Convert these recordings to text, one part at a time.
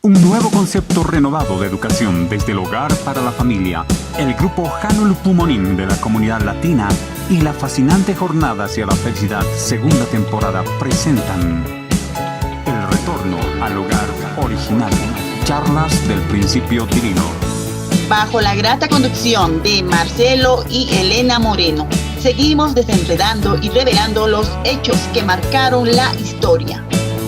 Un nuevo concepto renovado de educación desde el hogar para la familia. El grupo Hanul Pumonim de la comunidad latina y la fascinante jornada hacia la felicidad segunda temporada presentan el retorno al hogar original. Charlas del principio divino. Bajo la grata conducción de Marcelo y Elena Moreno, seguimos desenredando y revelando los hechos que marcaron la historia.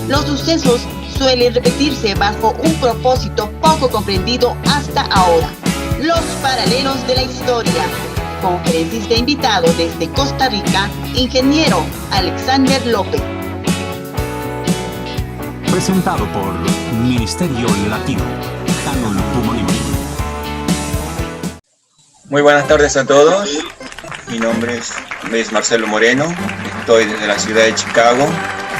Los sucesos suelen repetirse bajo un propósito poco comprendido hasta ahora. Los paralelos de la historia. Conferencias de invitado desde Costa Rica, ingeniero Alexander López. Presentado por Ministerio Latino, Hanul Pumonim. Muy buenas tardes a todos. Mi nombre es Marcelo Moreno. Estoy desde la ciudad de Chicago,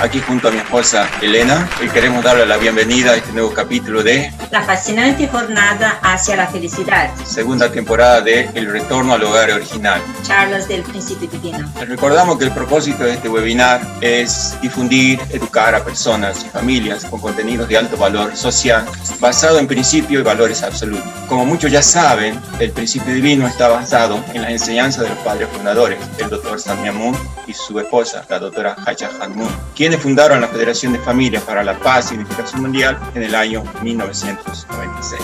aquí junto a mi esposa Elena, y queremos darle la bienvenida a este nuevo capítulo de La fascinante jornada hacia la felicidad. Segunda temporada de El retorno al hogar original. Charlas del principio divino. Les recordamos que el propósito de este webinar es difundir, educar a personas y familias con contenidos de alto valor social, basado en principios y valores absolutos. Como muchos ya saben, el principio divino está basado en las enseñanzas de los padres fundadores, el Dr. Samia Moon y su esposa, la doctora Hacha Han Moon, quienes fundaron la Federación de Familias para la Paz y Unificación Mundial en el año 1996.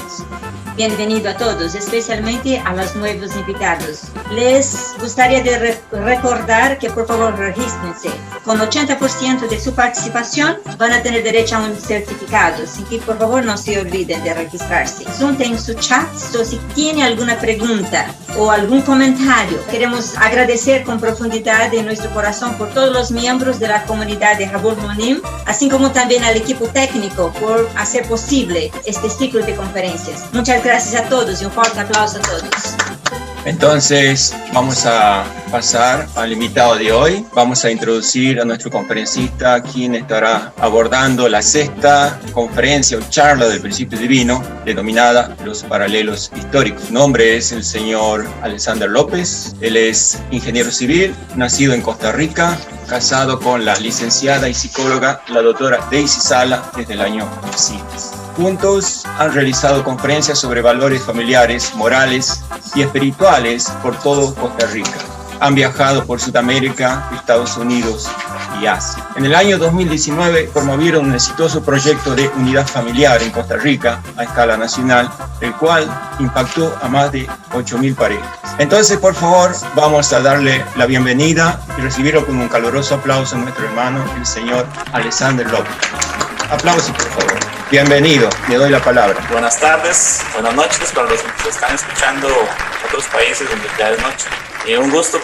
Bienvenido a todos, especialmente a los nuevos invitados. Les gustaría recordar que por favor regístrense. Con 80% de su participación van a tener derecho a un certificado, así que por favor no se olviden de registrarse. Junten su chat, si tiene alguna pregunta o algún comentario. Queremos agradecer con profundidad de nuestro corazón por todos los miembros de la comunidad de Hanul Pumonim, así como también al equipo técnico por hacer posible este ciclo de conferencias. Muchas gracias a todos y un fuerte aplauso a todos. Entonces, vamos a pasar al invitado de hoy. Vamos a introducir a nuestro conferencista, quien estará abordando la sexta conferencia o charla del principio divino, denominada Los paralelos históricos. Su nombre es el señor Alexander López. Él es ingeniero civil, nacido en Costa Rica, casado con la licenciada y psicóloga, la doctora Daisy Sala, desde el año 2000. Juntos han realizado conferencias sobre valores familiares, morales y espirituales por todo Costa Rica. Han viajado por Sudamérica, Estados Unidos y Asia. En el año 2019 promovieron un exitoso proyecto de unidad familiar en Costa Rica a escala nacional, el cual impactó a más de 8.000 parejas. Entonces, por favor, vamos a darle la bienvenida y recibirlo con un caluroso aplauso a nuestro hermano, el señor Alexander López. Aplausos, por favor. Bienvenido, le doy la palabra. Buenas tardes, buenas noches para los que están escuchando en otros países donde ya es noche. Un gusto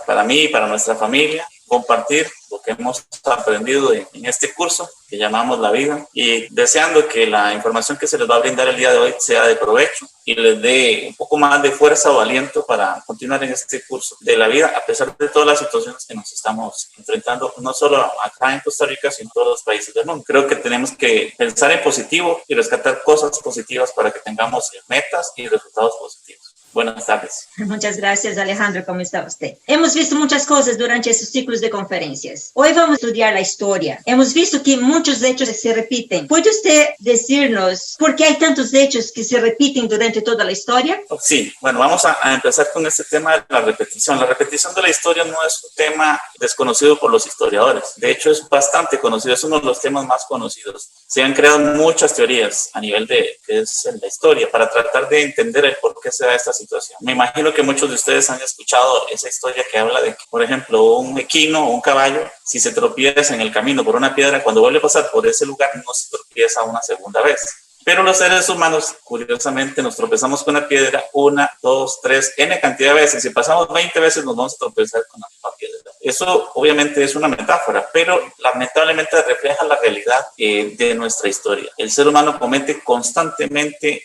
para mí y para nuestra familia compartir lo que hemos aprendido en este curso que llamamos La Vida, y deseando que la información que se les va a brindar el día de hoy sea de provecho y les dé un poco más de fuerza o aliento para continuar en este curso de la vida, a pesar de todas las situaciones que nos estamos enfrentando, no solo acá en Costa Rica, sino en todos los países del mundo. Creo que tenemos que pensar en positivo y rescatar cosas positivas para que tengamos metas y resultados positivos. Buenas tardes. Muchas gracias, Alejandro. ¿Cómo está usted? Hemos visto muchas cosas durante estos ciclos de conferencias. Hoy vamos a estudiar la historia. Hemos visto que muchos hechos se repiten. ¿Puede usted decirnos por qué hay tantos hechos que se repiten durante toda la historia? Sí, bueno, vamos a empezar con este tema de la repetición. La repetición de la historia no es un tema desconocido por los historiadores. De hecho, es bastante conocido. Es uno de los temas más conocidos. Se han creado muchas teorías a nivel de que es la historia para tratar de entender el por qué se da esta situación. Me imagino que muchos de ustedes han escuchado esa historia que habla de que, por ejemplo, un equino o un caballo, si se tropieza en el camino por una piedra, cuando vuelve a pasar por ese lugar no se tropieza una segunda vez. Pero los seres humanos, curiosamente, nos tropezamos con la piedra 1, 2, 3, n cantidad de veces. Si pasamos 20 veces, nos vamos a tropezar con la misma piedra. Eso obviamente es una metáfora, pero lamentablemente refleja la realidad de nuestra historia. El ser humano comete constantemente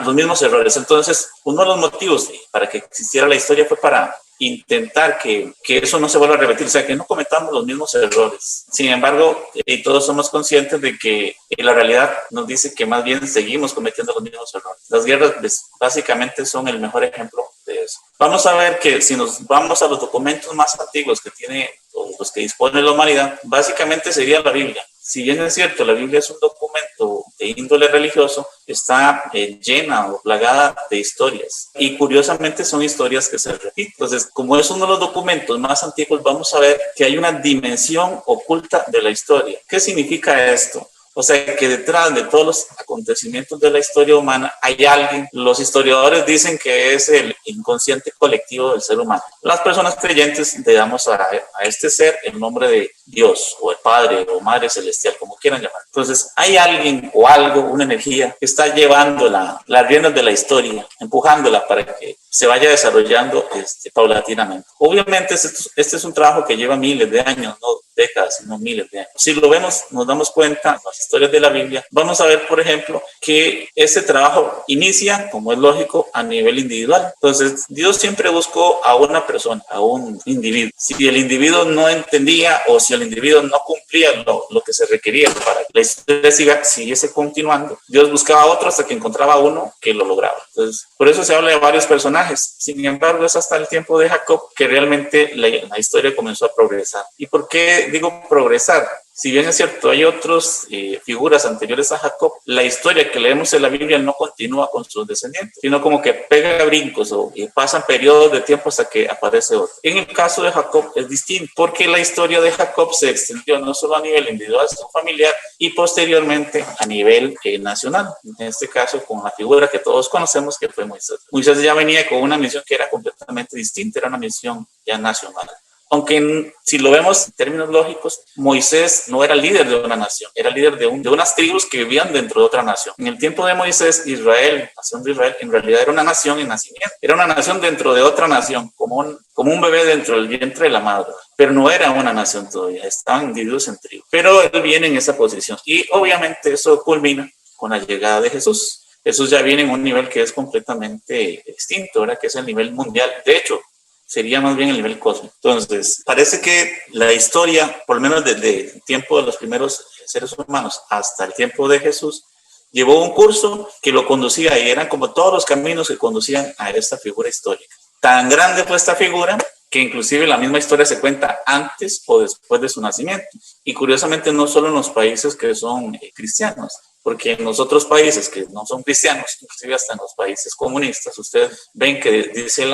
los mismos errores. Entonces, uno de los motivos para que existiera la historia fue para intentar que eso no se vuelva a repetir, o sea, que no cometamos los mismos errores. Sin embargo, todos somos conscientes de que la realidad nos dice que más bien seguimos cometiendo los mismos errores. Las guerras básicamente son el mejor ejemplo de eso. Vamos a ver que si nos vamos a los documentos más antiguos que tiene, o los que dispone la humanidad, básicamente sería la Biblia. Si bien es cierto, la Biblia es un documento de índole religioso, está llena o plagada de historias. Y curiosamente son historias que se repiten. Entonces, como es uno de los documentos más antiguos, vamos a ver que hay una dimensión oculta de la historia. ¿Qué significa esto? O sea, que detrás de todos los acontecimientos de la historia humana hay alguien. Los historiadores dicen que es el inconsciente colectivo del ser humano. Las personas creyentes le damos a este ser el nombre de Dios, o el Padre, o Madre Celestial, como quieran llamar. Entonces, hay alguien o algo, una energía, que está llevando las riendas de la historia, empujándola para que se vaya desarrollando paulatinamente. Obviamente, este es un trabajo que lleva miles de años, no décadas, sino miles de años. Si lo vemos, nos damos cuenta, las historias de la Biblia, vamos a ver, por ejemplo, que este trabajo inicia, como es lógico, a nivel individual. Entonces, Dios siempre buscó a una persona, a un individuo. Si el individuo no entendía o si el individuo no cumplía lo que se requería para que la historia siguiese continuando, Dios buscaba a otro hasta que encontraba a uno que lo lograba. Entonces, por eso se habla de varios personajes. Sin embargo, es hasta el tiempo de Jacob que realmente la historia comenzó a progresar. ¿Y por qué digo progresar? Si bien es cierto, hay otras figuras anteriores a Jacob, la historia que leemos en la Biblia no continúa con sus descendientes, sino como que pega brincos o pasan periodos de tiempo hasta que aparece otro. En el caso de Jacob es distinto, porque la historia de Jacob se extendió no solo a nivel individual, sino familiar y posteriormente a nivel nacional. En este caso, con la figura que todos conocemos, que fue Moisés. Moisés ya venía con una misión que era completamente distinta, era una misión ya nacional. Aunque si lo vemos en términos lógicos, Moisés no era líder de una nación, era líder de unas tribus que vivían dentro de otra nación. En el tiempo de Moisés, Israel, nación de Israel, en realidad era una nación en nacimiento, era una nación dentro de otra nación, como un bebé dentro del vientre de la madre, pero no era una nación todavía, estaban divididos en tribus. Pero él viene en esa posición y obviamente eso culmina con la llegada de Jesús. Jesús ya viene en un nivel que es completamente distinto, ¿verdad? Que es el nivel mundial. De hecho, sería más bien el nivel cósmico. Entonces, parece que la historia, por lo menos desde el tiempo de los primeros seres humanos hasta el tiempo de Jesús, llevó un curso que lo conducía y eran como todos los caminos que conducían a esta figura histórica. Tan grande fue esta figura que inclusive la misma historia se cuenta antes o después de su nacimiento. Y curiosamente no solo en los países que son cristianos, porque en los otros países que no son cristianos, inclusive hasta en los países comunistas, ustedes ven que dice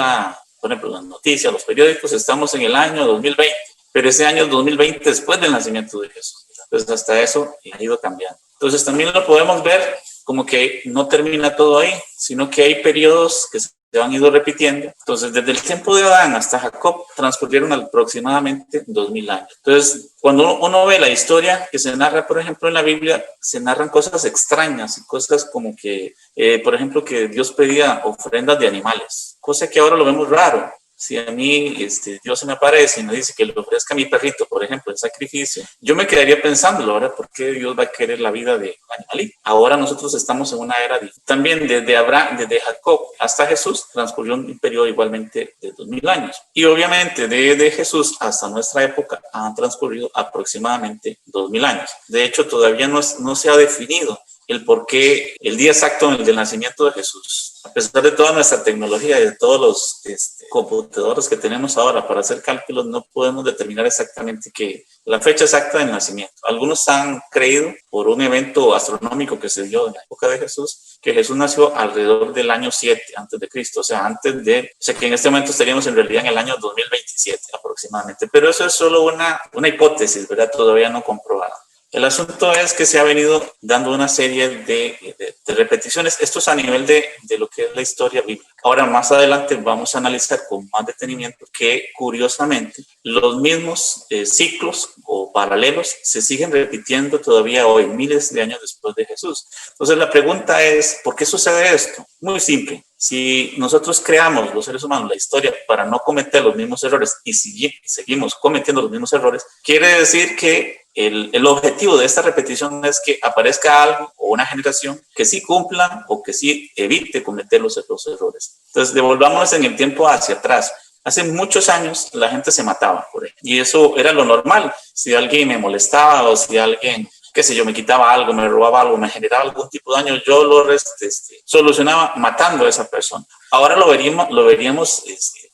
por ejemplo, las noticias, los periódicos, estamos en el año 2020, pero ese año 2020 después del nacimiento de Jesús. Entonces, hasta eso ha ido cambiando. Entonces, también lo podemos ver como que no termina todo ahí, sino que hay periodos que se han ido repitiendo. Entonces, desde el tiempo de Adán hasta Jacob transcurrieron aproximadamente 2000 años. Entonces, cuando uno ve la historia que se narra, por ejemplo, en la Biblia, se narran cosas extrañas y cosas como que, por ejemplo, que Dios pedía ofrendas de animales, cosa que ahora lo vemos raro. Si a mí Dios se me aparece y me dice que le ofrezca a mi perrito, por ejemplo, el sacrificio, yo me quedaría pensándolo, ahora, ¿por qué Dios va a querer la vida de un animalito? Ahora nosotros estamos en una era diferente. También desde Jacob hasta Jesús transcurrió un periodo igualmente de 2000 años. Y obviamente desde Jesús hasta nuestra época han transcurrido aproximadamente 2000 años. De hecho, todavía no se ha definido el por qué el día exacto del nacimiento de Jesús. A pesar de toda nuestra tecnología y de todos los computadores que tenemos ahora para hacer cálculos, no podemos determinar exactamente la fecha exacta del nacimiento. Algunos han creído, por un evento astronómico que se dio en la época de Jesús, que Jesús nació alrededor del año 7 antes de Cristo, o sea, que en este momento estaríamos en realidad en el año 2027 aproximadamente. Pero eso es solo una hipótesis, ¿verdad? Todavía no comprobada. El asunto es que se ha venido dando una serie de repeticiones. Esto es a nivel de lo que es la historia bíblica. Ahora, más adelante vamos a analizar con más detenimiento que, curiosamente, los mismos ciclos o paralelos se siguen repitiendo todavía hoy, miles de años después de Jesús. Entonces, la pregunta es, ¿por qué sucede esto? Muy simple. Si nosotros creamos, los seres humanos, la historia para no cometer los mismos errores y seguimos cometiendo los mismos errores, quiere decir que el objetivo de esta repetición es que aparezca algo o una generación que sí cumpla o que sí evite cometer los errores. Entonces, devolvámonos en el tiempo hacia atrás. Hace muchos años la gente se mataba por ahí y eso era lo normal. Si alguien me molestaba o si alguien, qué sé yo, me quitaba algo, me robaba algo, me generaba algún tipo de daño, yo lo solucionaba matando a esa persona. Ahora lo veríamos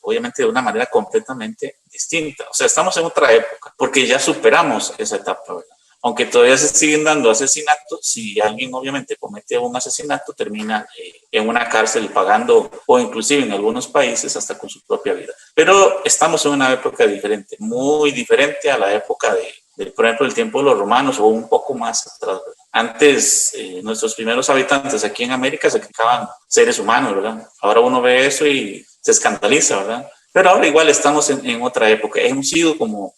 obviamente de una manera completamente distinta. O sea, estamos en otra época porque ya superamos esa etapa, ¿verdad? aunque todavía se siguen dando asesinatos, si alguien obviamente comete un asesinato, termina en una cárcel pagando, o inclusive en algunos países hasta con su propia vida. Pero estamos en una época diferente, muy diferente a la época por ejemplo, el tiempo de los romanos o un poco más atrás. Antes, nuestros primeros habitantes aquí en América se criticaban seres humanos, ¿verdad? Ahora uno ve eso y se escandaliza, ¿verdad? Pero ahora igual estamos en otra época. Hemos ido como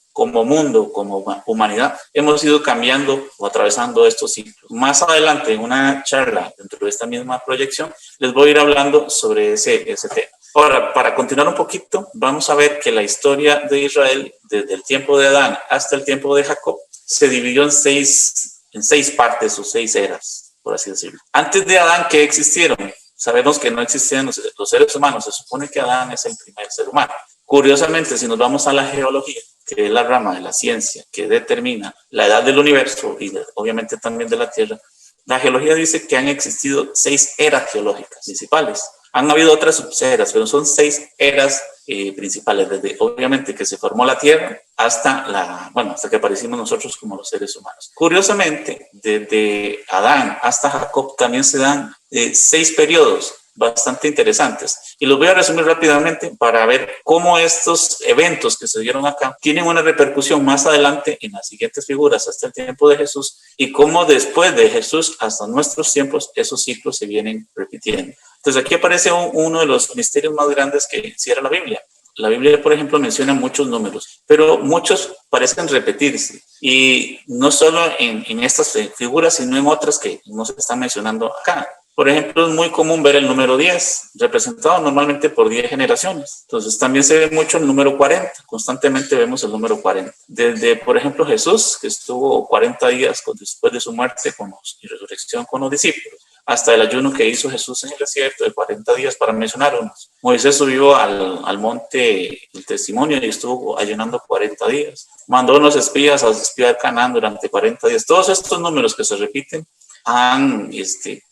mundo, como humanidad, hemos ido cambiando o atravesando estos ciclos. Más adelante, en una charla dentro de esta misma proyección, les voy a ir hablando sobre ese tema. Ahora, para continuar un poquito, vamos a ver que la historia de Israel, desde el tiempo de Adán hasta el tiempo de Jacob, se dividió en seis partes o 6 eras, por así decirlo. Antes de Adán, ¿qué existieron? Sabemos que no existían los seres humanos. Se supone que Adán es el primer ser humano. Curiosamente, si nos vamos a la geología, que es la rama de la ciencia que determina la edad del universo y obviamente también de la Tierra, la geología dice que han existido 6 eras geológicas principales. Han habido otras suberas, pero son 6 eras principales, desde obviamente que se formó la Tierra hasta que aparecimos nosotros como los seres humanos. Curiosamente, desde Adán hasta Jacob también se dan 6 periodos bastante interesantes. Y los voy a resumir rápidamente para ver cómo estos eventos que se dieron acá tienen una repercusión más adelante en las siguientes figuras hasta el tiempo de Jesús, y cómo después de Jesús hasta nuestros tiempos esos ciclos se vienen repitiendo. Entonces aquí aparece uno de los misterios más grandes que encierra la Biblia. La Biblia, por ejemplo, menciona muchos números, pero muchos parecen repetirse. Y no solo en estas figuras, sino en otras que no se están mencionando acá. Por ejemplo, es muy común ver el número 10, representado normalmente por 10 generaciones. Entonces, también se ve mucho el número 40. Constantemente vemos el número 40. Desde, por ejemplo, Jesús, que estuvo 40 días después de su muerte y resurrección con los discípulos, hasta el ayuno que hizo Jesús en el desierto de 40 días, para mencionar unos. Moisés subió al monte del testimonio y estuvo ayunando 40 días. Mandó unos espías a espiar Canaán durante 40 días. Todos estos números que se repiten han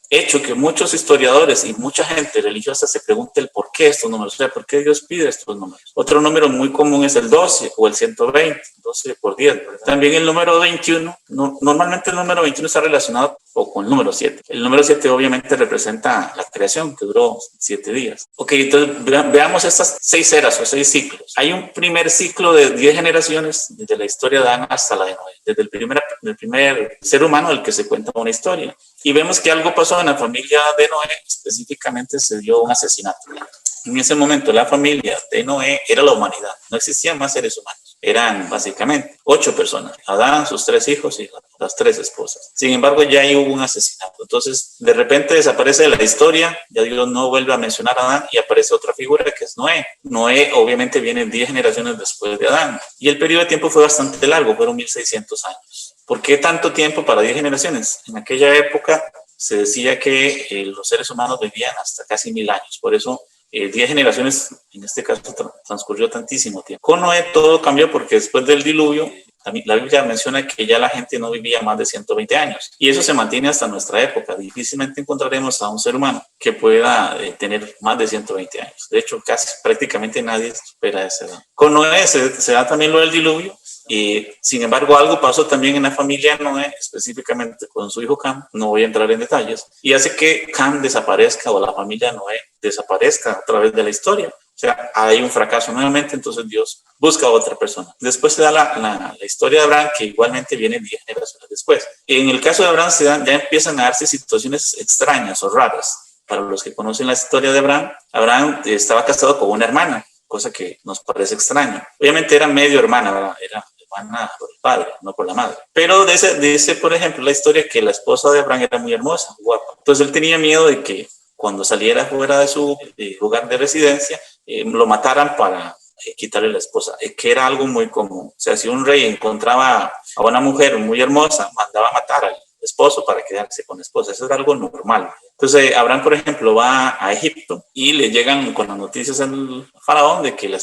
hecho que muchos historiadores y mucha gente religiosa se pregunte el por qué estos números, o sea, por qué Dios pide estos números. Otro número muy común es el 12 o el 120, 12 por 10, ¿verdad? También el número 21, normalmente el número 21 está relacionado con el número 7. El número 7 obviamente representa la creación, que duró 7 días. Ok, entonces veamos estas 6 eras o 6 ciclos. Hay un primer ciclo de 10 generaciones desde la historia de Adán hasta la de Noé, desde el primer ser humano del que se cuenta una historia. Y vemos que algo pasó en la familia de Noé, específicamente se dio un asesinato. En ese momento la familia de Noé era la humanidad, no existían más seres humanos. Eran básicamente 8 personas, Adán, sus 3 hijos y las 3 esposas. Sin embargo, ya ahí hubo un asesinato. Entonces, de repente desaparece de la historia, ya Dios no vuelve a mencionar a Adán y aparece otra figura que es Noé. Noé obviamente viene 10 generaciones después de Adán. Y el periodo de tiempo fue bastante largo, fueron 1600 años. ¿Por qué tanto tiempo para 10 generaciones? En aquella época se decía que los seres humanos vivían hasta casi 1000 años. Por eso 10 generaciones, en este caso, transcurrió tantísimo tiempo. Con Noé todo cambió porque después del diluvio, la Biblia menciona que ya la gente no vivía más de 120 años. Y eso se mantiene hasta nuestra época. Difícilmente encontraremos a un ser humano que pueda tener más de 120 años. De hecho, prácticamente nadie supera esa edad. Con Noé se da también lo del diluvio. Y sin embargo, algo pasó también en la familia de Noé, específicamente con su hijo Cam, no voy a entrar en detalles, y hace que Cam desaparezca o la familia de Noé desaparezca a través de la historia. O sea, hay un fracaso nuevamente, entonces Dios busca a otra persona. Después se da la historia de Abraham, que igualmente viene 10 generaciones después. En el caso de Abraham ya empiezan a darse situaciones extrañas o raras. Para los que conocen la historia de Abraham, Abraham estaba casado con una hermana, cosa que nos parece extraña. Obviamente era medio hermana, ¿verdad? Era hermana por el padre, no por la madre. Pero dice, por ejemplo, la historia que la esposa de Abraham era muy hermosa, guapa. Entonces él tenía miedo de que cuando saliera fuera de su lugar de residencia, lo mataran para quitarle la esposa, que era algo muy común. O sea, si un rey encontraba a una mujer muy hermosa, mandaba a matar al esposo para quedarse con la esposa. Eso era algo normal. Entonces, Abraham, por ejemplo, va a Egipto y le llegan con las noticias al faraón de que la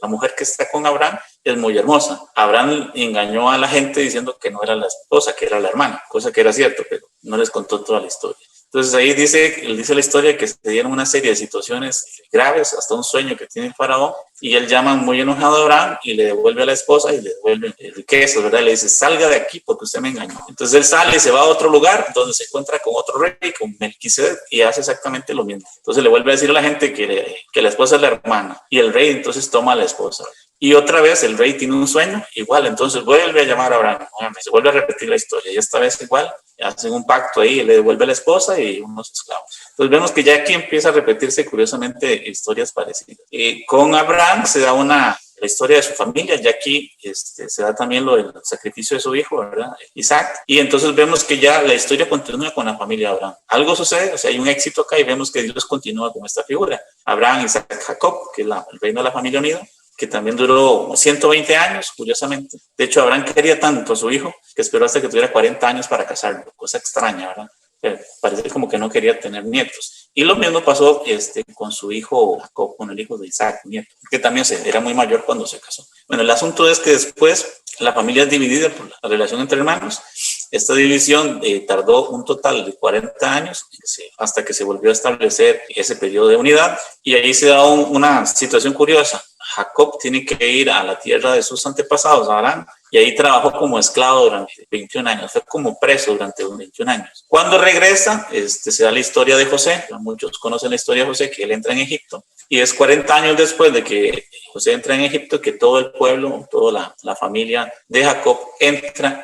mujer que está con Abraham es muy hermosa. Abraham engañó a la gente diciendo que no era la esposa, que era la hermana, cosa que era cierto, pero no les contó toda la historia. Entonces ahí dice la historia que se dieron una serie de situaciones graves, hasta un sueño que tiene el faraón, y él llama muy enojado a Abraham y le devuelve a la esposa y le devuelve riquezas, ¿verdad? Le dice, salga de aquí porque usted me engañó. Entonces él sale y se va a otro lugar donde se encuentra con otro rey, con Melquisedec, y hace exactamente lo mismo. Entonces le vuelve a decir a la gente que la esposa es la hermana, y el rey entonces toma a la esposa. Y otra vez el rey tiene un sueño, igual, entonces vuelve a llamar a Abraham, se vuelve a repetir la historia, y esta vez igual, hacen un pacto ahí, le devuelve a la esposa y unos esclavos. Entonces vemos que ya aquí empieza a repetirse curiosamente historias parecidas. Con Abraham se da la historia de su familia, ya aquí se da también lo del sacrificio de su hijo, ¿verdad? Isaac. Y entonces vemos que ya la historia continúa con la familia de Abraham. Algo sucede, o sea, hay un éxito acá y vemos que Dios continúa con esta figura. Abraham, Isaac, Jacob, que es el reino de la familia unida, que también duró 120 años, curiosamente. De hecho, Abraham quería tanto a su hijo que esperó hasta que tuviera 40 años para casarlo, cosa extraña, ¿verdad? Parece como que no quería tener nietos. Y lo mismo pasó con su hijo Jacob, con el hijo de Isaac, nieto, que también era muy mayor cuando se casó. Bueno, el asunto es que después la familia es dividida por la relación entre hermanos. Esta división tardó un total de 40 años hasta que se volvió a establecer ese periodo de unidad, y ahí se da una situación curiosa. Jacob tiene que ir a la tierra de sus antepasados, Abraham, y ahí trabajó como esclavo durante 21 años, fue como preso durante 21 años. Cuando regresa, se da la historia de José, muchos conocen la historia de José, que él entra en Egipto, y es 40 años después de que José entra en Egipto que todo el pueblo, toda la familia de Jacob entra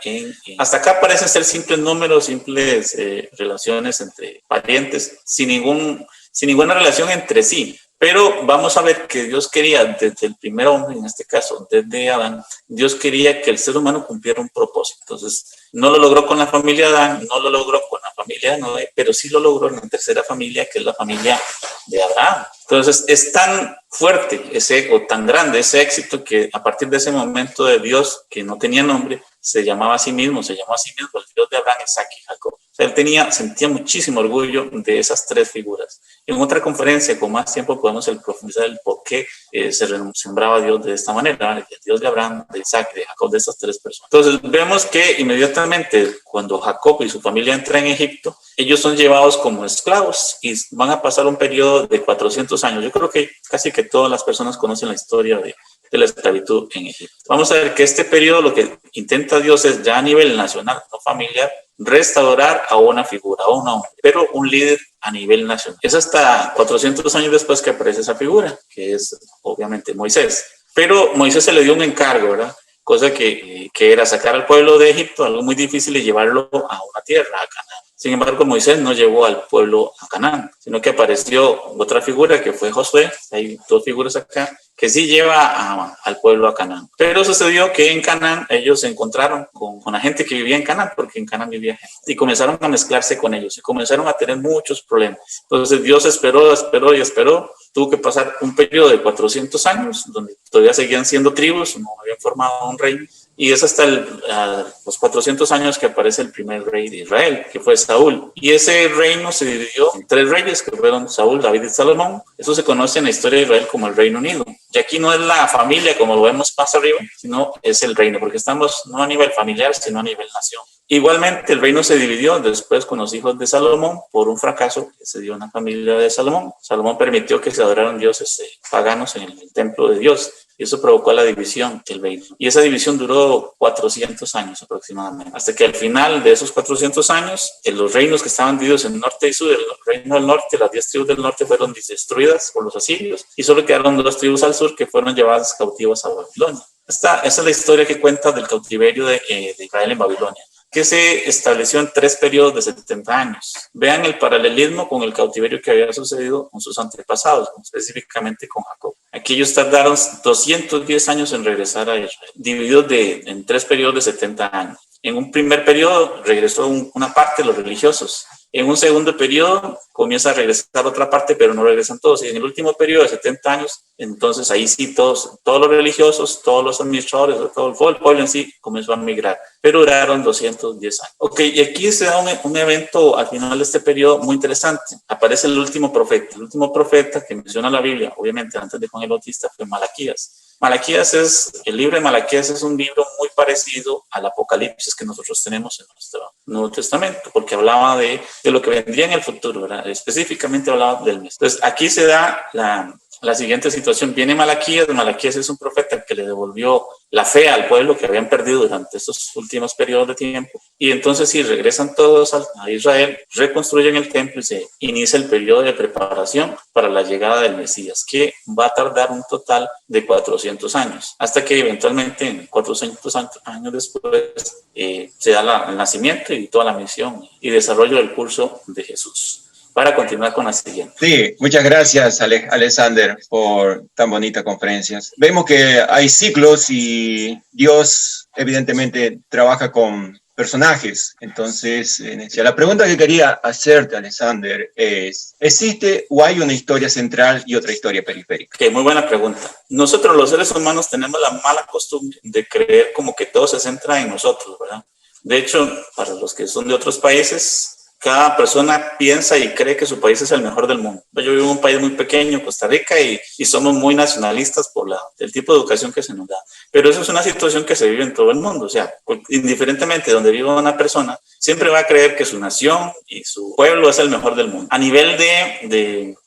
hasta acá parecen ser simples números, simples relaciones entre parientes, sin ninguna relación entre sí. Pero vamos a ver que Dios quería, desde el primer hombre, en este caso, desde Adán, Dios quería que el ser humano cumpliera un propósito. Entonces, no lo logró con la familia de Adán, no lo logró con la familia de Noé, pero sí lo logró en la tercera familia, que es la familia de Abraham. Entonces, es tan fuerte o tan grande ese éxito que a partir de ese momento de Dios, que no tenía nombre, se llamó a sí mismo el Dios de Abraham, Isaac y Jacob. O sea, él sentía muchísimo orgullo de esas tres figuras. En otra conferencia, con más tiempo, podemos profundizar el por qué se renombraba Dios de esta manera, el Dios de Abraham, de Isaac, de Jacob, de estas tres personas. Entonces, vemos que inmediatamente cuando Jacob y su familia entran en Egipto, ellos son llevados como esclavos y van a pasar un periodo de 400 años. Yo creo que casi que todas las personas conocen la historia de la esclavitud en Egipto. Vamos a ver que este periodo lo que intenta Dios es, ya a nivel nacional, no familiar, restaurar a una figura, a un hombre, pero un líder a nivel nacional. Es hasta 400 años después que aparece esa figura, que es obviamente Moisés. Pero Moisés se le dio un encargo, ¿verdad? Cosa que era sacar al pueblo de Egipto, algo muy difícil, y llevarlo a una tierra, a Canaán. Sin embargo, Moisés no llevó al pueblo a Canaán, sino que apareció otra figura que fue Josué. Hay dos figuras acá que sí lleva al pueblo a Canaán. Pero sucedió que en Canaán ellos se encontraron con la gente que vivía en Canaán, porque en Canaán vivía gente, y comenzaron a mezclarse con ellos y comenzaron a tener muchos problemas. Entonces Dios esperó. Tuvo que pasar un periodo de 400 años donde todavía seguían siendo tribus, no habían formado un reino. Y es hasta los 400 años que aparece el primer rey de Israel, que fue Saúl. Y ese reino se dividió en tres reyes, que fueron Saúl, David y Salomón. Eso se conoce en la historia de Israel como el Reino Unido. Y aquí no es la familia, como lo vemos más arriba, sino es el reino, porque estamos no a nivel familiar, sino a nivel nación. Igualmente, el reino se dividió después con los hijos de Salomón por un fracaso que se dio en la familia de Salomón. Salomón permitió que se adoraran dioses paganos en el templo de Dios. Y eso provocó la división del reino. Y esa división duró 400 años aproximadamente. Hasta que al final de esos 400 años, los reinos que estaban divididos en norte y sur, el reino del norte, las 10 tribus del norte fueron destruidas por los asirios. Y solo quedaron 2 tribus al sur que fueron llevadas cautivas a Babilonia. Esa es la historia que cuenta del cautiverio de Israel en Babilonia, que se estableció en 3 periodos de 70 años. Vean el paralelismo con el cautiverio que había sucedido con sus antepasados, específicamente con Jacob. Aquí ellos tardaron 210 años en regresar a Israel, divididos en 3 periodos de 70 años. En un primer periodo regresó una parte de los religiosos. En un segundo periodo comienza a regresar otra parte, pero no regresan todos. Y en el último periodo de 70 años, entonces ahí sí todos los religiosos, todos los administradores, todo el pueblo en sí comenzó a migrar. Pero duraron 210 años. Ok, y aquí se da un evento al final de este periodo muy interesante. aparece el último profeta. El último profeta que menciona la Biblia, obviamente antes de Juan el Bautista, fue Malaquías. El libro de Malaquías es un libro muy parecido al Apocalipsis que nosotros tenemos en nuestro Nuevo Testamento, porque hablaba de lo que vendría en el futuro, ¿verdad? Específicamente hablaba del Mesías. Entonces, aquí se da la siguiente situación. Viene Malaquías. Malaquías es un profeta que le devolvió la fe al pueblo que habían perdido durante estos últimos periodos de tiempo. Y entonces, si regresan todos a Israel, reconstruyen el templo y se inicia el periodo de preparación para la llegada del Mesías, que va a tardar un total de 400 años, hasta que eventualmente, 400 años después, se da el nacimiento y toda la misión y desarrollo del curso de Jesús. Para continuar con la siguiente. Sí, muchas gracias, Alexander, por tan bonitas conferencias. Vemos que hay ciclos y Dios evidentemente trabaja con personajes. Entonces, la pregunta que quería hacerte, Alexander, es: ¿existe o hay una historia central y otra historia periférica? Okay, muy buena pregunta. Nosotros los seres humanos tenemos la mala costumbre de creer como que todo se centra en nosotros, ¿verdad? De hecho, para los que son de otros países, cada persona piensa y cree que su país es el mejor del mundo. Yo vivo en un país muy pequeño, Costa Rica, y somos muy nacionalistas por el tipo de educación que se nos da. Pero eso es una situación que se vive en todo el mundo. O sea, indiferentemente de donde viva una persona, siempre va a creer que su nación y su pueblo es el mejor del mundo. A nivel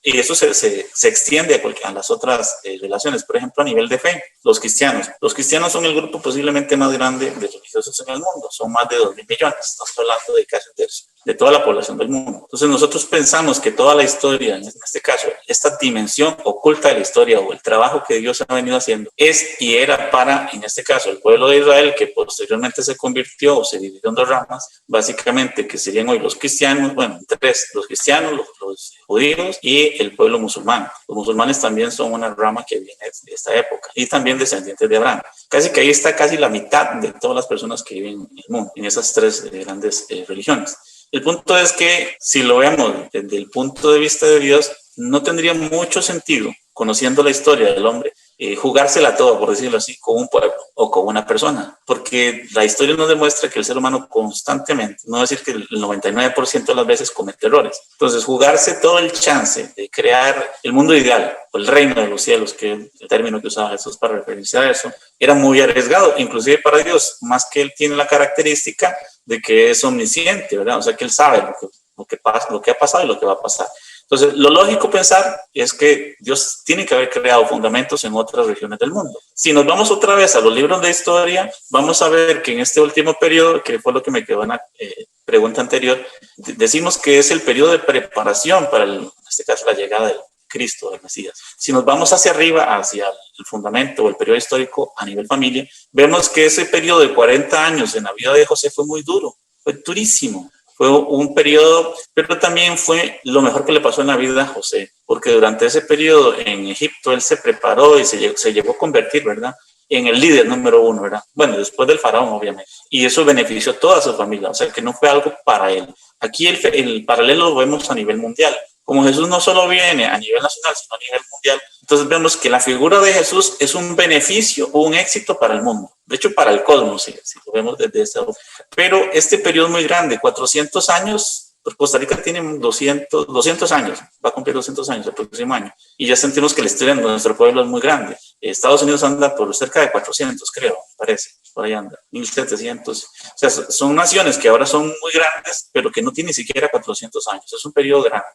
y eso se extiende a las otras relaciones. Por ejemplo, a nivel de fe, los cristianos. Los cristianos son el grupo posiblemente más grande de religiosos en el mundo. Son más de 2.000 millones. Estamos hablando de casi un tercio de toda la población del mundo. Entonces nosotros pensamos que toda la historia, en este caso, esta dimensión oculta de la historia o el trabajo que Dios ha venido haciendo es y era para, en este caso, el pueblo de Israel, que posteriormente se convirtió o se dividió en dos ramas, básicamente, que serían hoy los cristianos, bueno, tres: los cristianos, los judíos y el pueblo musulmán. Los musulmanes también son una rama que viene de esta época y también descendientes de Abraham. Casi que ahí está casi la mitad de todas las personas que viven en el mundo, en esas tres grandes religiones. El punto es que, si lo vemos desde el punto de vista de Dios, no tendría mucho sentido, conociendo la historia del hombre, jugársela toda, por decirlo así, con un pueblo o con una persona, porque la historia nos demuestra que el ser humano constantemente, no decir que el 99% de las veces comete errores. Entonces, jugarse todo el chance de crear el mundo ideal o el reino de los cielos, que es el término que usaba Jesús para referirse a eso, era muy arriesgado, inclusive para Dios, más que él tiene la característica de que es omnisciente, ¿verdad? O sea, que él sabe lo que ha pasado y lo que va a pasar. Entonces, lo lógico pensar es que Dios tiene que haber creado fundamentos en otras regiones del mundo. Si nos vamos otra vez a los libros de historia, vamos a ver que en este último periodo, que fue lo que me quedó en la pregunta anterior, decimos que es el periodo de preparación para, en este caso, la llegada del Cristo, del Mesías. Si nos vamos hacia arriba, hacia el fundamento o el periodo histórico a nivel familia, vemos que ese periodo de 40 años en la vida de José fue muy duro, fue durísimo. Fue un periodo, pero también fue lo mejor que le pasó en la vida a José, porque durante ese periodo en Egipto él se preparó y se llegó a convertir, ¿verdad?, en el líder número uno, ¿verdad? Bueno, después del faraón, obviamente. Y eso benefició a toda su familia, o sea que no fue algo para él. Aquí el paralelo lo vemos a nivel mundial. Como Jesús no solo viene a nivel nacional, sino a nivel mundial, entonces vemos que la figura de Jesús es un beneficio o un éxito para el mundo. De hecho, para el cosmos, si lo vemos desde esa. Pero este periodo muy grande, 400 años, pues Costa Rica tiene 200 años, va a cumplir 200 años el próximo año. Y ya sentimos que la historia de nuestro pueblo es muy grande. Estados Unidos anda por cerca de 400, creo, parece. Por ahí anda, 1700. O sea, son naciones que ahora son muy grandes, pero que no tienen ni siquiera 400 años. Es un periodo grande.